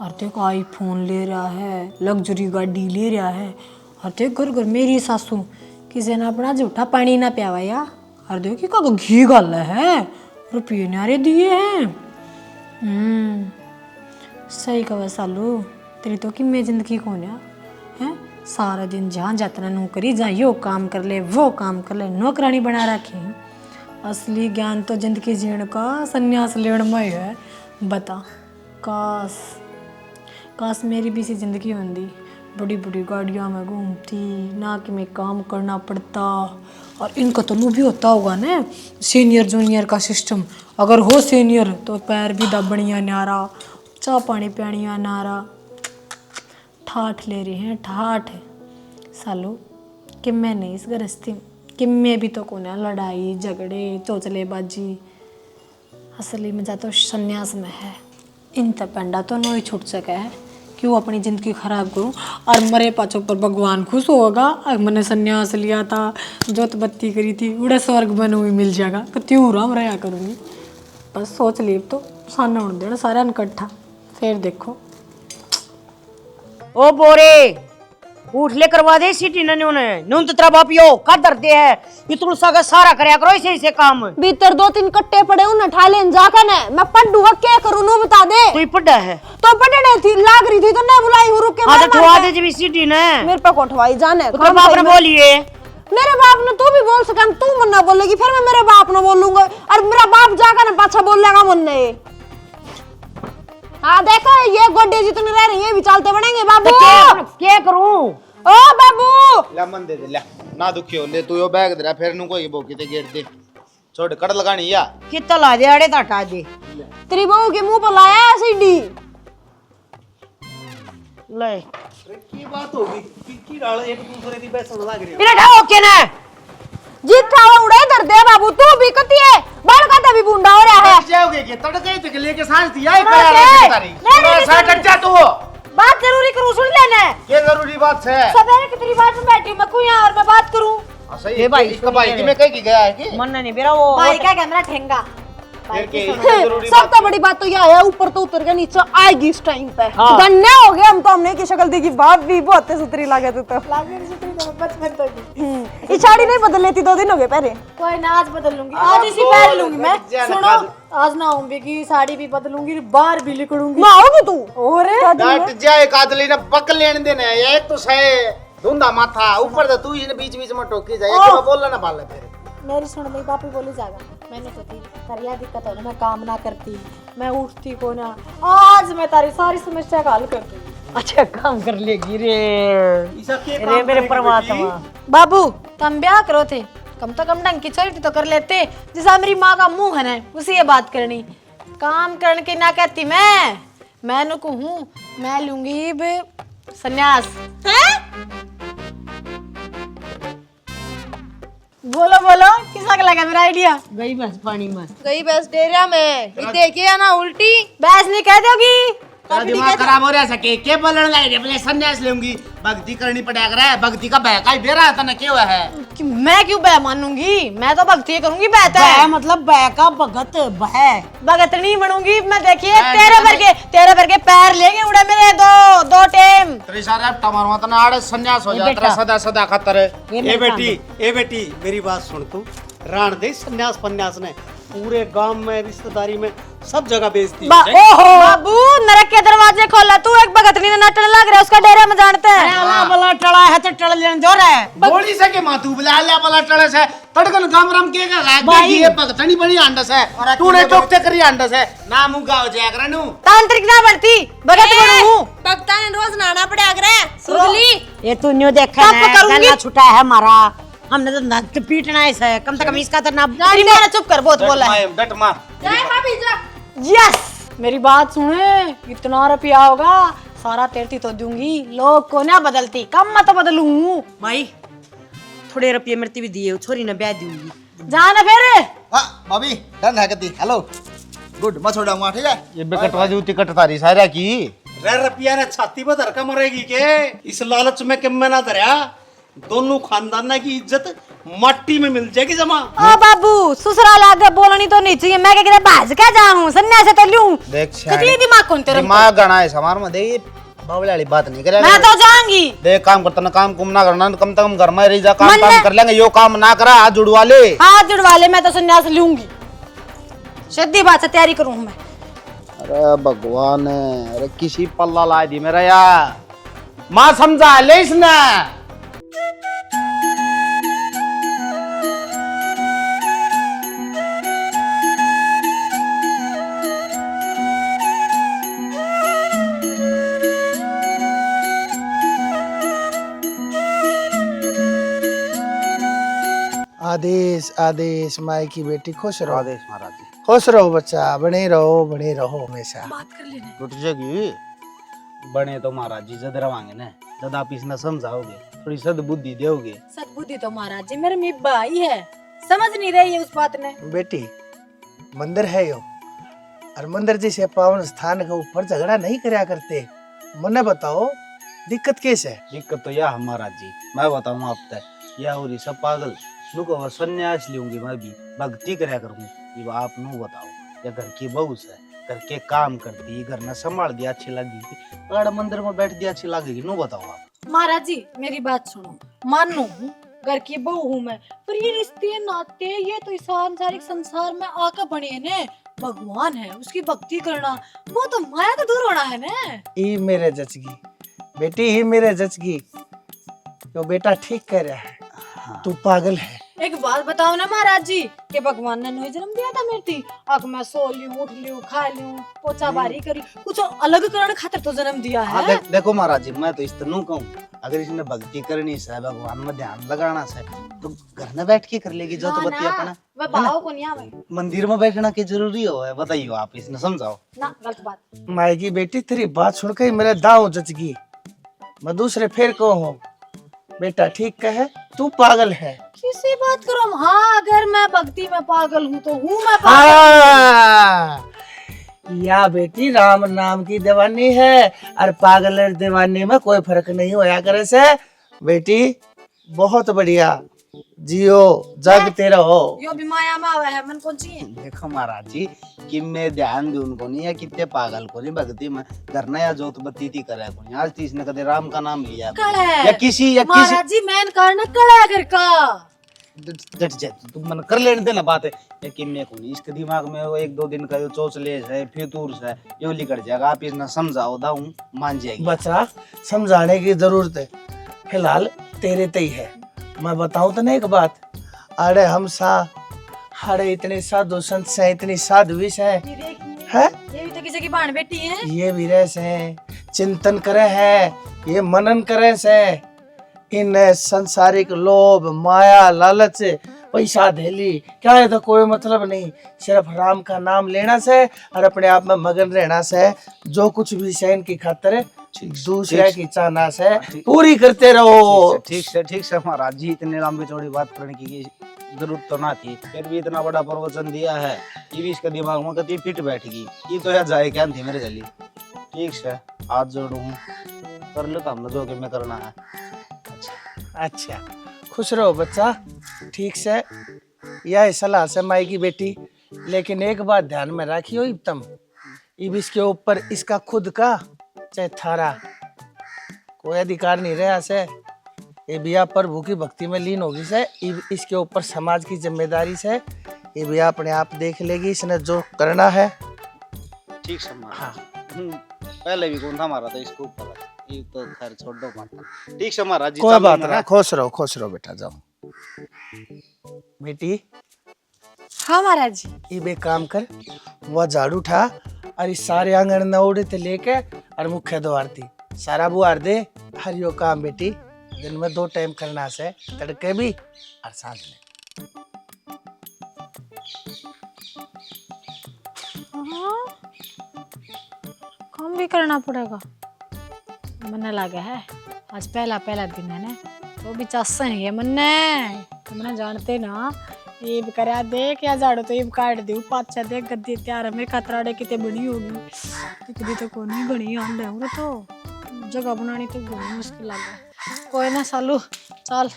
और देखो आईफोन ले रहा है, लग्जरी गाड़ी ले रहा है, और देख घर घर मेरी सासू किसी ने अपना जूठा पानी ना पियावा या, और देखिए का घी गाला है, रुपये नारे दिए हैं। सही कहा सालू, तेरी तो कि मैं जिंदगी कौन है, सारा दिन जहाँ जातना नौकरी, जहाँ यो काम कर ले वो काम कर ले, नौकरानी बना रखी है। असली ज्ञान तो जिंदगी जीने का संन्यास लेने में है। बता काश मेरी भी सी जिंदगी होती, बड़ी बड़ी गाड़ियों में घूमती, ना कि मैं काम करना पड़ता। और इनका तो भी होता होगा ना सीनियर जूनियर का सिस्टम, अगर हो सीनियर तो पैर भी दबड़िया नारा, चाह पानी पियानिया नारा, ठाठ ले रहे हैं ठाठ सालो। कि मैं नहीं इस गृहस्थी कि मैं भी तो कौन है, लड़ाई झगड़े चौचलेबाजी, असली मजा तो संन्यास में है। इन तपेंडा तो नहीं छूट सका है, क्यों अपनी ज़िंदगी खराब करूं और मरे पाछों पर भगवान खुश होगा। और मैंने संन्यास लिया था, जोत बत्ती करी थी, उड़े स्वर्ग बने हुई मिल जाएगा, क्यों राम रहा करूँगी। बस सोच ली तो सामने उड़ देना सारा इकट्ठा, फिर देखो। ओ बोरे उठ ले करवा दे सीटी ने नून तो तेरा बाप यो का दर्दे है, ये तुम सा का सारा करया करो इसे इसे काम। भीतर 2-3 कट्टे पड़े उन्हें ठा लेन जाकर ने, मैं पढ़ूंगा क्या करूं नु बता दे। तू ही पढ़ा है तो पढ़ने थी लाग रही थी तो ने बुलाई हूं, रुक के हां तो ठवा दे जी सीटी ने, मेरे पे कोठवाई जाने। तो बाप ने बोलिए, मेरे बाप ने तू भी बोल सके, तू मन ना बोलेगी फिर मैं मेरे बाप ने बोलूंगा, और मेरा बाप जाकर ने पाछा बोलेगा मन ने। हां देखो ये गोड्डे जितने रह रही है भी चलते बनेंगे बाबू। क्या करूं ओ बाबू ले मन दे दे ले, ना दुखी हो ले, तू यो बैग दे फिर नु कोई बोकी ते गेट दे। छोड़ कड़ लगानी या कितना ला दे अड़े तो हटा दे। तेरी बहू के मुंह पर लाया है सीढ़ी। ले की बात होगी की डाल एक दूसरे की बेसन लग रही है। इधर ढाओ के ना जितना उड़े इधर दे बाबू, तू भी कती है बाल का तभी बुंडा हो रहा है। जाओगे के तड़के तक लेके सांस दिया ही करा रहा है तारी थोड़ा कट जा तू। बात जरूरी करूँ, सुन लेना है। ये जरूरी बात है। सवेरे की तेरी बात में बैठी मैं कोई यहाँ और मैं बात करूँ। सही है भाई, इसका भाई की मैं कहीं की गया है कि मन नहीं मेरा वो भाई क्या कैमरा ठेंगा। फिर के जरूरी बात सबसे बड़ी बात तो यह है, ऊपर तो उतर के नीचे आएगी इस टाइम पे। हाँ। धन्य हो गए हम तो, हमने की शक्ल देखी, बाप भी बहुत सुथरी लगे तू तो। बचपन तो भी। ये साड़ी नहीं बदल लेती, 2 दिन हो गए पहले। कोई ना, आज बदल लूंगी, आज इसी पहन लूंगी मैं। सुनो, आज ना आऊंगी कि साड़ी भी बदलूंगी, बाहर भी लिखड़ूंगी। ना होगी तू और डट जाए कादली ना पक लेने देना है। एक तो सही धुंधा माथा ऊपर से तू इस बीच बीच में टोकी जाए कि मैं बोलना ना पाले फिर मेरी सुन, मेरी बापी बोली जाएगा। मैंने तो थी तारी यह दिक्कत है ना, मैं काम ना करती, मैं उठती को ना। आज मैं तारी सारी समस्या का हल कर दूंगी। अच्छा काम कर लेगी रे रे मेरे परमात्मा। बाबू तुम ब्याह करो थे, कम तो कम ढंग की चोटी तो कर लेते। जैसा मेरी माँ का मुंह है ना, उसी ये बात करनी। काम करने की ना कहती मैं नुकू हूँ, मैं लूंगी संन्यास। बोलो बोलो, किसका लगा मेरा आइडिया? गई बस पानी में गई बस डेरिया में। ये देखिए ना उल्टी बस नहीं कह दोगी। दिमाग खराब हो रहा है सके के बोलने लगे अपने संन्यास लूंगी भक्ति करनी पड़ा कर है। भक्ति का बहका ही बेरा था ना क्यों है कि मैं क्यों बह मानूंगी? मैं तो भक्ति करूंगी। बेहतर बह मतलब बह का भगत बह भगत नहीं बनूंगी मैं। देखिए तेरे भर के पैर लेके उड़े मेरे दो टेम। तेरे सारे टमार मत ना आड़े संन्यास हो जाता सदा सदा खतर। ए बेटी मेरी बात सुन तू। राण दे संन्यास पन्यास ने पूरे गांव में रिश्तेदारी में सब जगह बेइज्जती है। बाबू नरक के दरवाजे खोला तू। एक भगतनी ने नटने लग रहा है, उसका डेरे में जानते हैं। बला टड़ा है तो टड़ लेने जो रहा है। बोली से के मातू बुला ले बला टड़े से तड़कन गाम राम के का ये भगतनी बड़ी अंडस है। तूने चोक चकरी अंडस है ना मुंगा हो जाया करनु तांत्रिक ना बनती, भगत बनूं। भक्ता ने रोज नहाना पड़े अगरे सुगली। ये तू न्यू देखा तब करूंगी। गला छुटा है हमारा। हमने तो नट पीटना है इसे, कम से कम इसका तो ना। तेरी माँ ने चुप कर, बहुत बोला है। डट मां जय भाभी जा। यस, मेरी बात सुने। इतना रुपया होगा सारा तेरती तो दूंगी, लोग को ना बदलती, कम मत बदलूं। भाई थोड़े रुपये मेरे भी दिए, छोरी ने ब्याह दूंगी। जाना फिर। हां भाभी डन है कती। हेलो गुड मैं छोड़ा हुआ ठीक है। ये बेकटवा जूती कटतारी सारा की रे रुपया ने छाती पर धरका मरेगी के? इस लालच में कि मैं ना धरया दोनों खानदान की इज्जत मट्टी में मिल जाएगी जमा। ओ बाबू ससुराल आगे बोलनी तो नहीं चाहिए। मैं क्या भाज क्या जाऊं, सन्यास तो लूं। देख कितनी दिमाग कौन तेरा? दिमाग गणा है समार में दे बावले वाली बात नहीं करे। मैं तो जाऊंगी। देख काम करता ना काम कुम ना करना कम से कम घर में रह जा काम कर लेंगे। यो काम ना करा हाथ जुड़वा ले। हाथ जुड़वा ले, मैं तो सन्यास लूंगी। सीधी बात से तैयारी करूं मैं। अरे भगवान अरे किसी पल्ला ला दी मेरा यार माँ समझा ले इसने। आदेश आदेश माई की बेटी खुश रहो। आदेश महाराज जी खुश रहो बच्चा, बने रहो हमेशा। टूट जाएगी बने तो महाराज जी जद रवांगे ना जद आप इसने समझाओगे थोड़ी सद्बुद्धि दोगे। सद्बुद्धि तो महाराज जी मेरे में भाई है, समझ नहीं रही है उस बात ने। बेटी मंदिर है यो, और मंदिर जैसे पावन स्थान के ऊपर झगड़ा नहीं करया करते। मने बताओ दिक्कत कैसे है? दिक्कत तो यह महाराज जी मैं बताऊँ आप तक यह और सब पागल नुको सन्यास लूंगी मैं भी भक्ति करया करूंगी। ये आप नु बताओ या घर की बहू से घर के काम करती घर ने संभाल दिया अच्छी लगेगी, अगर मंदिर में बैठ दिया अच्छी लगेगी नु बताओ आप। महाराज जी मेरी बात सुनो, मानो हूँ घर की बहू हूँ मैं, पर ये रिश्ते नाते ये तो सांसारिक संसार में आकर बने है ने। भगवान है उसकी भक्ति करना, वो तो माया तो दूर होना है ने। ई मेरे जचगी बेटी, ही मेरे जचगी। तो बेटा ठीक कह रहा है। तू पागल है, एक बात बताओ ना महाराज जी कि भगवान ने नोई जन्म दिया था मेरे थी। अब मैं सो लियूं, उठ लियूं, खा लियूं, पोछा बारी करी, कुछ अलग करण खातिर तो जन्म दिया है। देखो महाराज जी, मैं तो इस तरह कहूँ, अगर इसने भक्ति करनी है, भगवान में ध्यान लगाना है, तो घर में बैठ के कर लेगी जो तो बत्ती अपना। मैं भाव को नहीं आवे मंदिर में बैठना की जरूरी हो है, बताइए आप, इसने समझाओ ना, गलत बात। माई की बेटी तेरी बात सुन के मेरे दांव जच गई। मैं दूसरे फेर को हूँ, बेटा ठीक कहे, तू पागल है। किसी बात करो। हाँ, अगर मैं भक्ति में पागल हूँ तो हूँ मैं पागल। हाँ, या बेटी राम नाम की दीवानी है और पागल और दीवानी में कोई फर्क नहीं होया करे से। बेटी बहुत बढ़िया, जियो जागते रहो। यो भी माया में आवे है, मन कौन सी है। देखो महाराज जी, कि मैं ध्यान दूं उनको नहीं, या कितने पागल को नहीं भक्ति में करना, या जोत बत्ती थी करे को नहीं। आज तो इसने कदे राम का नाम लिया या किसी महाराज जी मैंने करना कड़ा घर का जट जाए, तुम मन कर लेने देना बात है। लेकिन मैं को नहीं, इसके दिमाग में वो 1-2 दिन का जो चोचले है, फितूर है, यो लिकड़ जाएगा। आप इसने समझाओ दाऊं, मान जाएगी। बच्चा समझाने की जरूरत है, फिलहाल तेरे ते ही है। मैं बताऊं तो नहीं एक बात, अरे हम अरे इतने साधु संत से, इतनी साध्वी से है, ये भी तो किसी की बाण बेटी है। ये वीरे से चिंतन करे है, ये मनन करे से। इन संसारिक लोभ माया लालच पैसा धेली क्या है तो कोई मतलब नहीं, सिर्फ राम का नाम लेना से और अपने आप में मगन रहना से। जो कुछ भी से इनकी खातिर दूसरे की चाहना से पूरी करते रहो। ठीक से महाराज जी, इतने लंबी चौड़ी बात करने की जरूरत तो ना थी, फिर भी इतना बड़ा प्रवचन दिया है, ये भी इसके दिमाग में कति फिट बैठ गई। ये तो यार जाए क्या थी मेरे गली। ठीक से हाथ जोड़ू, कर लो काम जो कि मैं करना है। अच्छा खुश रहो बच्चा, ठीक से यह सलाह से माई की बेटी। लेकिन एक बात ध्यान में रखियो, इब्तम इब इसके ऊपर इसका खुद का चाहे थारा कोई अधिकार नहीं रहा से। ये बिया प्रभु की भक्ति में लीन होगी से, इब इसके ऊपर समाज की जिम्मेदारी से ये बिया अपने आप देख लेगी, इसने जो करना है। ठीक से महाराज, पहले भी कौन था हमारा तो इसको ऊपर, ये तो खैर छोड़ दो बात। ठीक से महाराज जी, कोई बात ना, खुश रहो बेटा, जाओ बेटी। हाँ महाराज जी। ये बे काम कर, वह झाड़ू उठा और इस सारे आंगन न उड़े ते लेके और मुख्य द्वार थी सारा बुआर दे। हर यो काम बेटी दिन में 2 टाइम करना से, तड़के भी और सांझ में। काम भी करना पड़ेगा। मन्ने लगा है आज पहला दिन है ना, तो भी चास है मन्ने, तुमने जानते ना। ये भी करा देख या झाड़ू तो ये काट दे, पाछा देख गद्दी तैयार है मेरे खतराड़े कितने बड़ी होगी, कितनी तो कोई नहीं बनी आंड है वो तो जगह बनानी तो बहुत मुश्किल लगा। कोई ना सालू चल।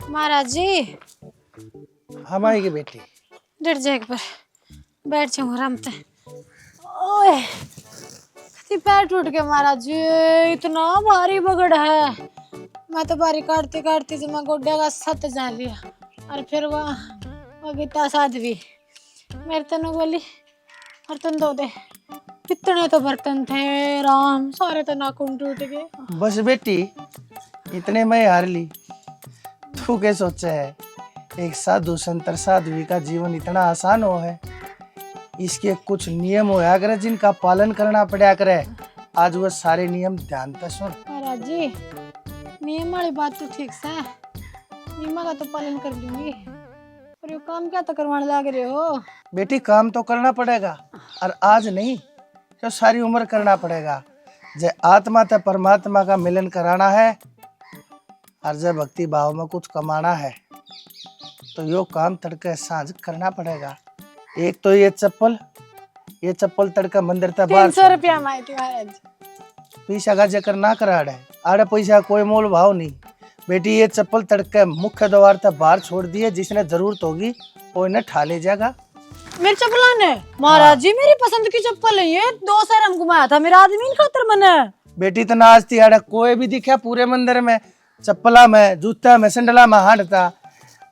महाराज जी हमारी की बेटी डर जाए, एक बार बैठ जाऊँ आराम से। ओए कति पैर टूट गए महाराज जी, इतना भारी बगड़ है। मैं तो बारी काटती काटती से मैं गोड्या का सत जा लिया, और फिर वह गीता साध्वी मेरे तनु बोली बर्तन धो दे। कितने तो बर्तन थे राम, सारे तो नाखून टूट गए। बस बेटी इतने में हार ली। तू क्या सोचा है एक साधु संतर साध्वी का जीवन इतना आसान हो है? इसके कुछ नियम होया करे जिनका पालन करना पड़ा करे। आज वो सारे नियम ध्यान से सुन। महाराज जी नियम वाली बात तो ठीक है, नियम का तो पालन कर लूंगी, पर ये काम क्या तो करवाने लग रहे हो? बेटी काम तो करना पड़ेगा, और आज नहीं तो सारी उम्र करना पड़ेगा। जब आत्मा ते परमात्मा का मिलन कराना है और जब भक्ति भाव में कुछ कमाना है तो यो काम तड़के सांझ करना पड़ेगा। एक तो ये चप्पल तड़का मंदिर तक 300 रुपया माई थी महाराज। पैसा का जिक्र ना करा आड़े पैसा कोई मोल भाव नहीं बेटी। ये चप्पल तड़के मुख्य द्वार तक बाहर छोड़ दिए, जिसने जरूरत होगी वो इन्हें ठा ले जाएगा। मेरी चप्पल ने महाराज जी मेरी पसंद की चप्पल है ये, 2 सर हम घुमाया था मेरा आदमी खातर मैंने। बेटी तो नाचती आड़े कोई भी दिखा पूरे मंदिर में चप्पला में जूता में सैंडला में हांडता।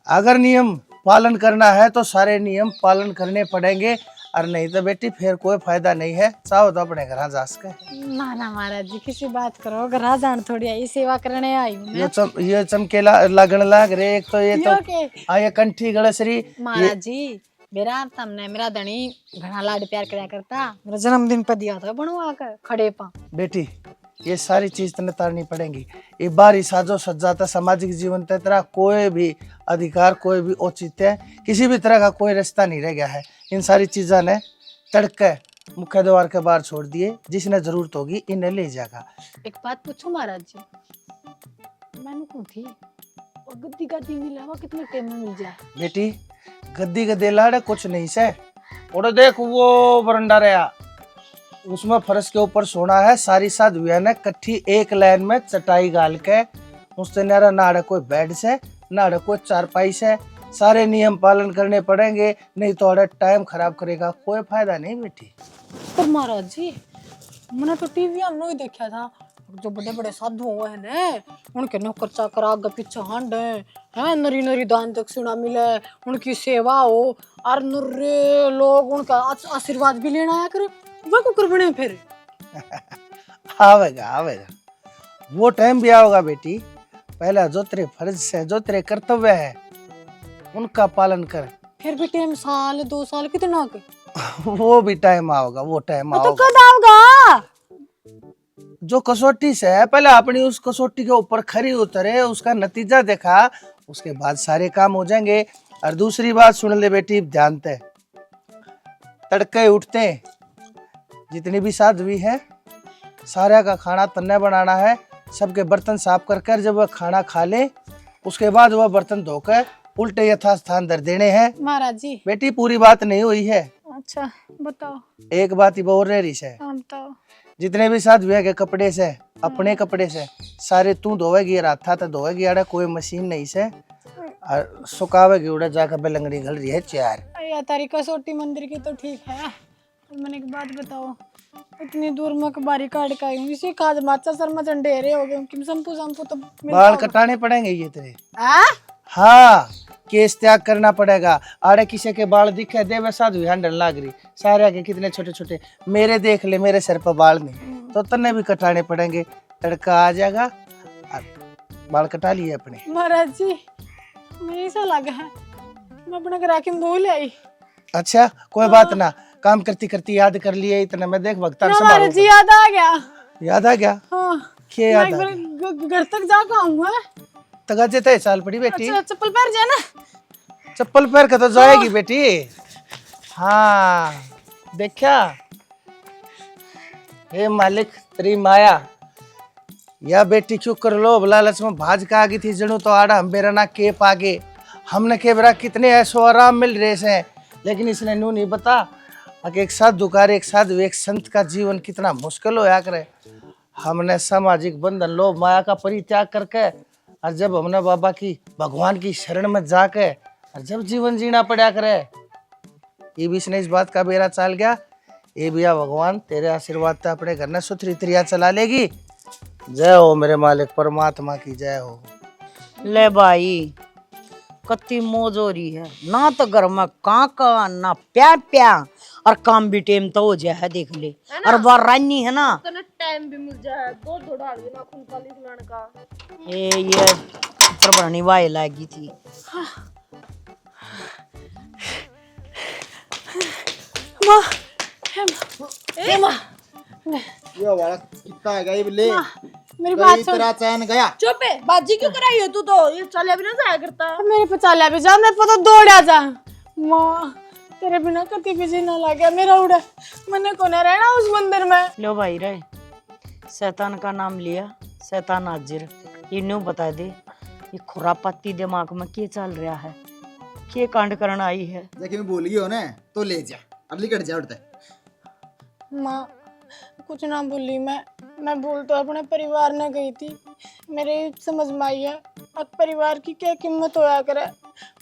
अगर नियम पालन करना है तो सारे नियम पालन करने पड़ेंगे और नहीं तो बेटी फिर कोई फायदा नहीं है। चाहो तो अपने घर जा सके। ना ना महाराज जी किसी बात करो, घर जान थोड़ी आई सेवा करने आई हूँ मैं। ये चमकेला लगन लाग रे। एक तो ये तो ये कंठी गलसरी। महाराज जी मेरा तमने मेरा धनी घना लाड प्यार करया करता, मेरा जन्मदिन पर दिया था बनवा कर खड़े पा। बेटी ये सारी चीज तने तारनी पड़ेंगी। ये बारी साजो सज्जाता सामाजिक जीवन ते तरह कोई भी अधिकार कोई भी औचित्य किसी भी तरह का कोई रास्ता नहीं रह गया है। इन सारी चीजा ने तड़के मुख्य द्वार के बाहर छोड़ दिए, जिसने जरूरत होगी इन्हें ले जाएगा। एक बात पूछूं महाराज जी, मैंने कौन थी और गद्दी का दिन मिला हुआ कितने टाइम में मिल जाए? बेटी गद्दी गद्दे लाड़े कुछ नहीं से। और देख वो बरंडा रहा उसमें फर्श के ऊपर सोना है। सारी साधुआ ने कट्ठी एक लाइन में चटाई गाल के उससे नारा ना कोई बेड से ना कोई चारपाई से। सारे नियम पालन करने पड़ेंगे, नहीं तो अरे टाइम खराब करेगा, कोई फायदा नहीं बेटी। पर महाराज जी मैंने तो टीवी में ही देखा था जो बड़े बड़े साधु हुए हैं ना उनके नौकर चाकर आगे पीछे हांडे हैं, नरी नरी दान दक्षिणा मिले, उनकी सेवा हो और नर्रे लोग उनका आशीर्वाद भी लेना आया करे। वो कुकर बने फिर आवेगा वो टाइम भी आओगा बेटी। पहला जो तेरे फर्ज है जो तेरे कर्तव्य है उनका पालन कर। फिर भी टाइम साल 2 साल कितना के वो भी टाइम आओगा, वो टाइम तो आओगा। कब आओगा? जो कसौटी से है पहले अपनी उस कसौटी के ऊपर खरी उतरे, उसका नतीजा देखा, उसके बाद सारे काम हो जाएंगे। और दूसरी बात सुन ले बेटी ध्यान से, तड़के उठते जितनी भी साध्वी है सारा का खाना तन्ने बनाना है। सबके बर्तन साफ कर कर जब वह खाना खा ले उसके बाद वह बर्तन धोकर उल्टे यथास्थान धर देने हैं। महाराज जी बेटी पूरी बात नहीं हुई है। अच्छा बताओ। एक बात ही बोल रही है, बताओ। जितने भी साथ हुए के कपड़े से अपने कपड़े से सारे तू धोवेगी, राथा तो धोवेगी, आड़ा कोई मशीन नहीं से और सुखावेगी उड़ा जाकर बेलंगड़ी घल रही है 4। या तारी कसौटी मंदिर की तो ठीक है, मैंने एक बात बताओ, इतनी दूर में बारी काट का आई हूँ, इसी काज माचा सर में चंडेरे हो गए कि शैम्पू तो बाल कटाने पड़ेंगे ये तेरे। हाँ केस त्याग करना पड़ेगा। आड़े किसी के बाल दिखे दे वैसा हैंडल लाग रही सारे के कितने छोटे छोटे, मेरे देख ले मेरे सर पर बाल नहीं तो तन्ने भी कटाने पड़ेंगे। तड़का आ जाएगा बाल कटा लिए अपने। महाराज जी मुझे ऐसा लगा है मैं अपना घर आके भूल आई। अच्छा कोई बात ना, काम करती करती याद कर लिए इतना। मैं देख भक्ता महाराज जी याद आ गया। याद आ गया? हाँ क्या याद आ गया? घर तक जाकर आऊंगा। तगा जेते साल पड़ी बेटी। अच्छा चप्पल पहन जाना। चप्पल पहन के तो जाएगी बेटी। हाँ देखा हे मालिक तेरी माया या बेटी क्यों कर लो लालच में भाज का आगी थी जणू तो आड़ा हम बेरा ना के पागे हमने के बेरा कितने ऐसो आराम मिल रहे से, लेकिन इसने नू नहीं बता कि एक साथ दुकार एक साथ एक संत का जीवन कितना मुश्किल होया करे। हमने सामाजिक बंधन लोभ माया का परित्याग करके और जब हमने बाबा की भगवान की शरण में जाके और जब जीवन जीना पड़ा करे, ये भी इसने इस बात का बेरा चाल गया। ये भैया भगवान तेरे आशीर्वाद से अपने घर में सुथरी त्रिया चला लेगी। जय हो मेरे मालिक परमात्मा की जय हो। ले भाई कत्ती मौज हो रही है ना, तो घर में काका ना प्या प्या और काम भी टेम तो हो जाए है देख ले। और बार रानी है ना तो टाइम भी मिल जाए दो डाल देना खून काली सुनाने का। ये प्रभणी वाई लागी थी। ये वाला कितना है गई ले मेरी बात सुन। तेरा चैन गया। चुप है बाजी क्यों कराई हो तू, तो ये चले भी ना जाया करता। मेरे पे चाला भी जा, मेरे पे तो दौड़ा जा। माँ तेरे बिना कति भी जीना लग गया मेरा उड़ा। मैंने को ना रहना उस मंदिर में। लो भाई रे, शैतान का नाम लिया, शैतान हाजिर। ये न्यू बता दे, ये खुरापाती दिमाग में क्या चल रहा है, क्या कांड करना आई है? देखिए मैं बोल गई हो ना तो ले जा, अब निकट जा उठते। माँ कुछ ना बोली मैं बोल तो अपने परिवार ने गई थी। मेरे समझ में आई है और परिवार की क्या कीमत होया करे।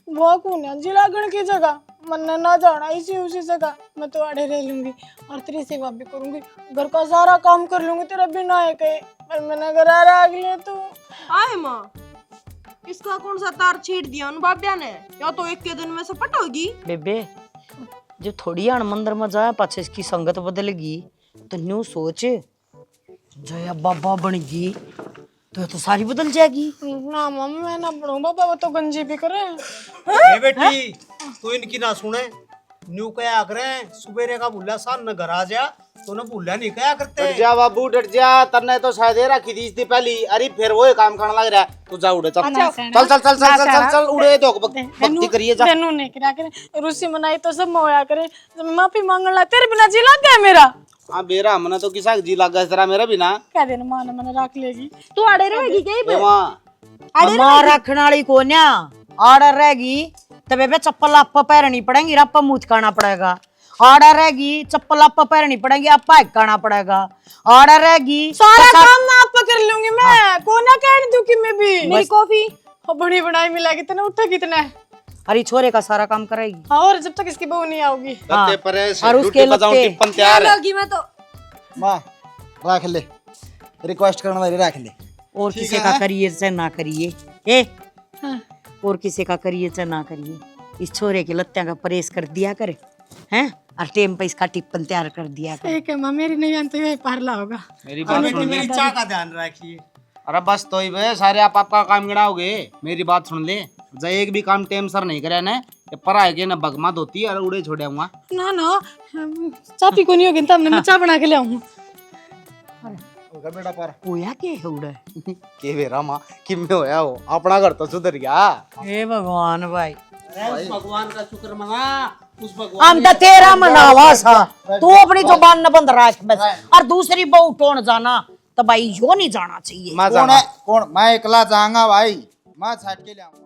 वो कौन है जिलागण की जगह, मन ना जाना इसी उसी जगह। मैं तो आड़े रह लूंगी और तेरी सेवा भी करूंगी, घर का सारा काम कर लूंगी तेरा बिना है कहे। पर मैंने घर आ रहा अगले तो आए माँ, इसका कौन सा तार छीट दिया उन बाब्या ने, या तो एक के दिन में से पट होगी। बेबे जो थोड़ी आन मंदिर में जाए पाछे इसकी संगत बदलेगी तो न्यू सोच, जया बाबा बनेगी तो सारी बदल जाएगी। ना मम्मी मैं ना पढ़ूं बाबा, वो तो गंजी भी करे। ए बेटी तू इनकी ना सुने, न्यू कया करे सुबेरे का भूला शाम न घर आ जा, तो ना भूला नहीं कया करते। डट जा बाबू डट जा, तन्ने तो शायद ये रखी थी इससे पहली। अरे फिर वो ही काम करने लग रहा है। तू जा उड़े, चल चल चल चल चल चल चल चल उड़े तो भक्ति करिए जा। तेनू नहीं करा करे, रूसी मनाई तो सब होया करे। जब मैं माफी मांगन ला तेरे बिना जी लग गया मेरा। हाँ बेरा हमने तो किसा जी लगा इस तरह मेरा बिना। कह देना मां ने मैंने रख लेगी। तू आड़े रहेगी कहीं माँ मां रखने वाली को न्या आर्डर रहेगी तब बेबे चप्पल आप पहननी पड़ेगी, आप मुंह खाना पड़ेगा। ऑर्डर रहेगी चप्पल आप पहननी पड़ेगी, आप पैक करना पड़ेगा। ऑर्डर रहेगी सारा काम मैं आप कर लूंगी मैं, कोना कहने दूं कि मैं भी। मेरी कॉफी बड़ी बनाई मिलेगी तने उठा कितना। अरे छोरे का सारा काम करेगी। और जब तक इसकी बहू नहीं आऊगी। लत्ते परे से और उसके ड्यूटी बजाऊं लत्ते। टिप्पण तैयार है। लगी मैं तो माँ रख ले, रिक्वेस्ट करने वाली रख ले। और किसी का करिए चाहे ना करिए, ए और किसी का करिए चाहे ना करिए, इस छोरे के लत्तियां का परहेज कर दिया करे हैं, और टेम पे इसका टिप्पण तैयार कर दिया करे। ठीक है मां, मेरी नहीं आन तो ये पारला होगा। मेरी बात सुन ले। मेरी चाह का ध्यान रखिए। अरे बस तो ही बे, सारे आप आपका काम गिनाओगे। मेरी बात सुन ले, जा एक भी काम टाइम सर नहीं करे ना, ये पराए के ना बगमत होती है और उड़े छोड़े हुआ। ना ना चाय पी को नहीं होगी तब मैं चाय बना के ले आऊं। होगा बेटा पर होया के उड़ा के बेरा माँ कि में होया हो, अपना घर तो सुधर गया। हे भगवान भाई, उस भगवान का शुक्र मना, उस भगवान हम तो तेरा मनावा सा, तू अपनी जुबान न बंद रख बस। और दूसरी बहू टोन जाना तो भाई यो नहीं जाना चाहिए। माँ कौन है कौन? मैं अकेला जाऊंगा भाई, मैं छाट के ले आऊंगा।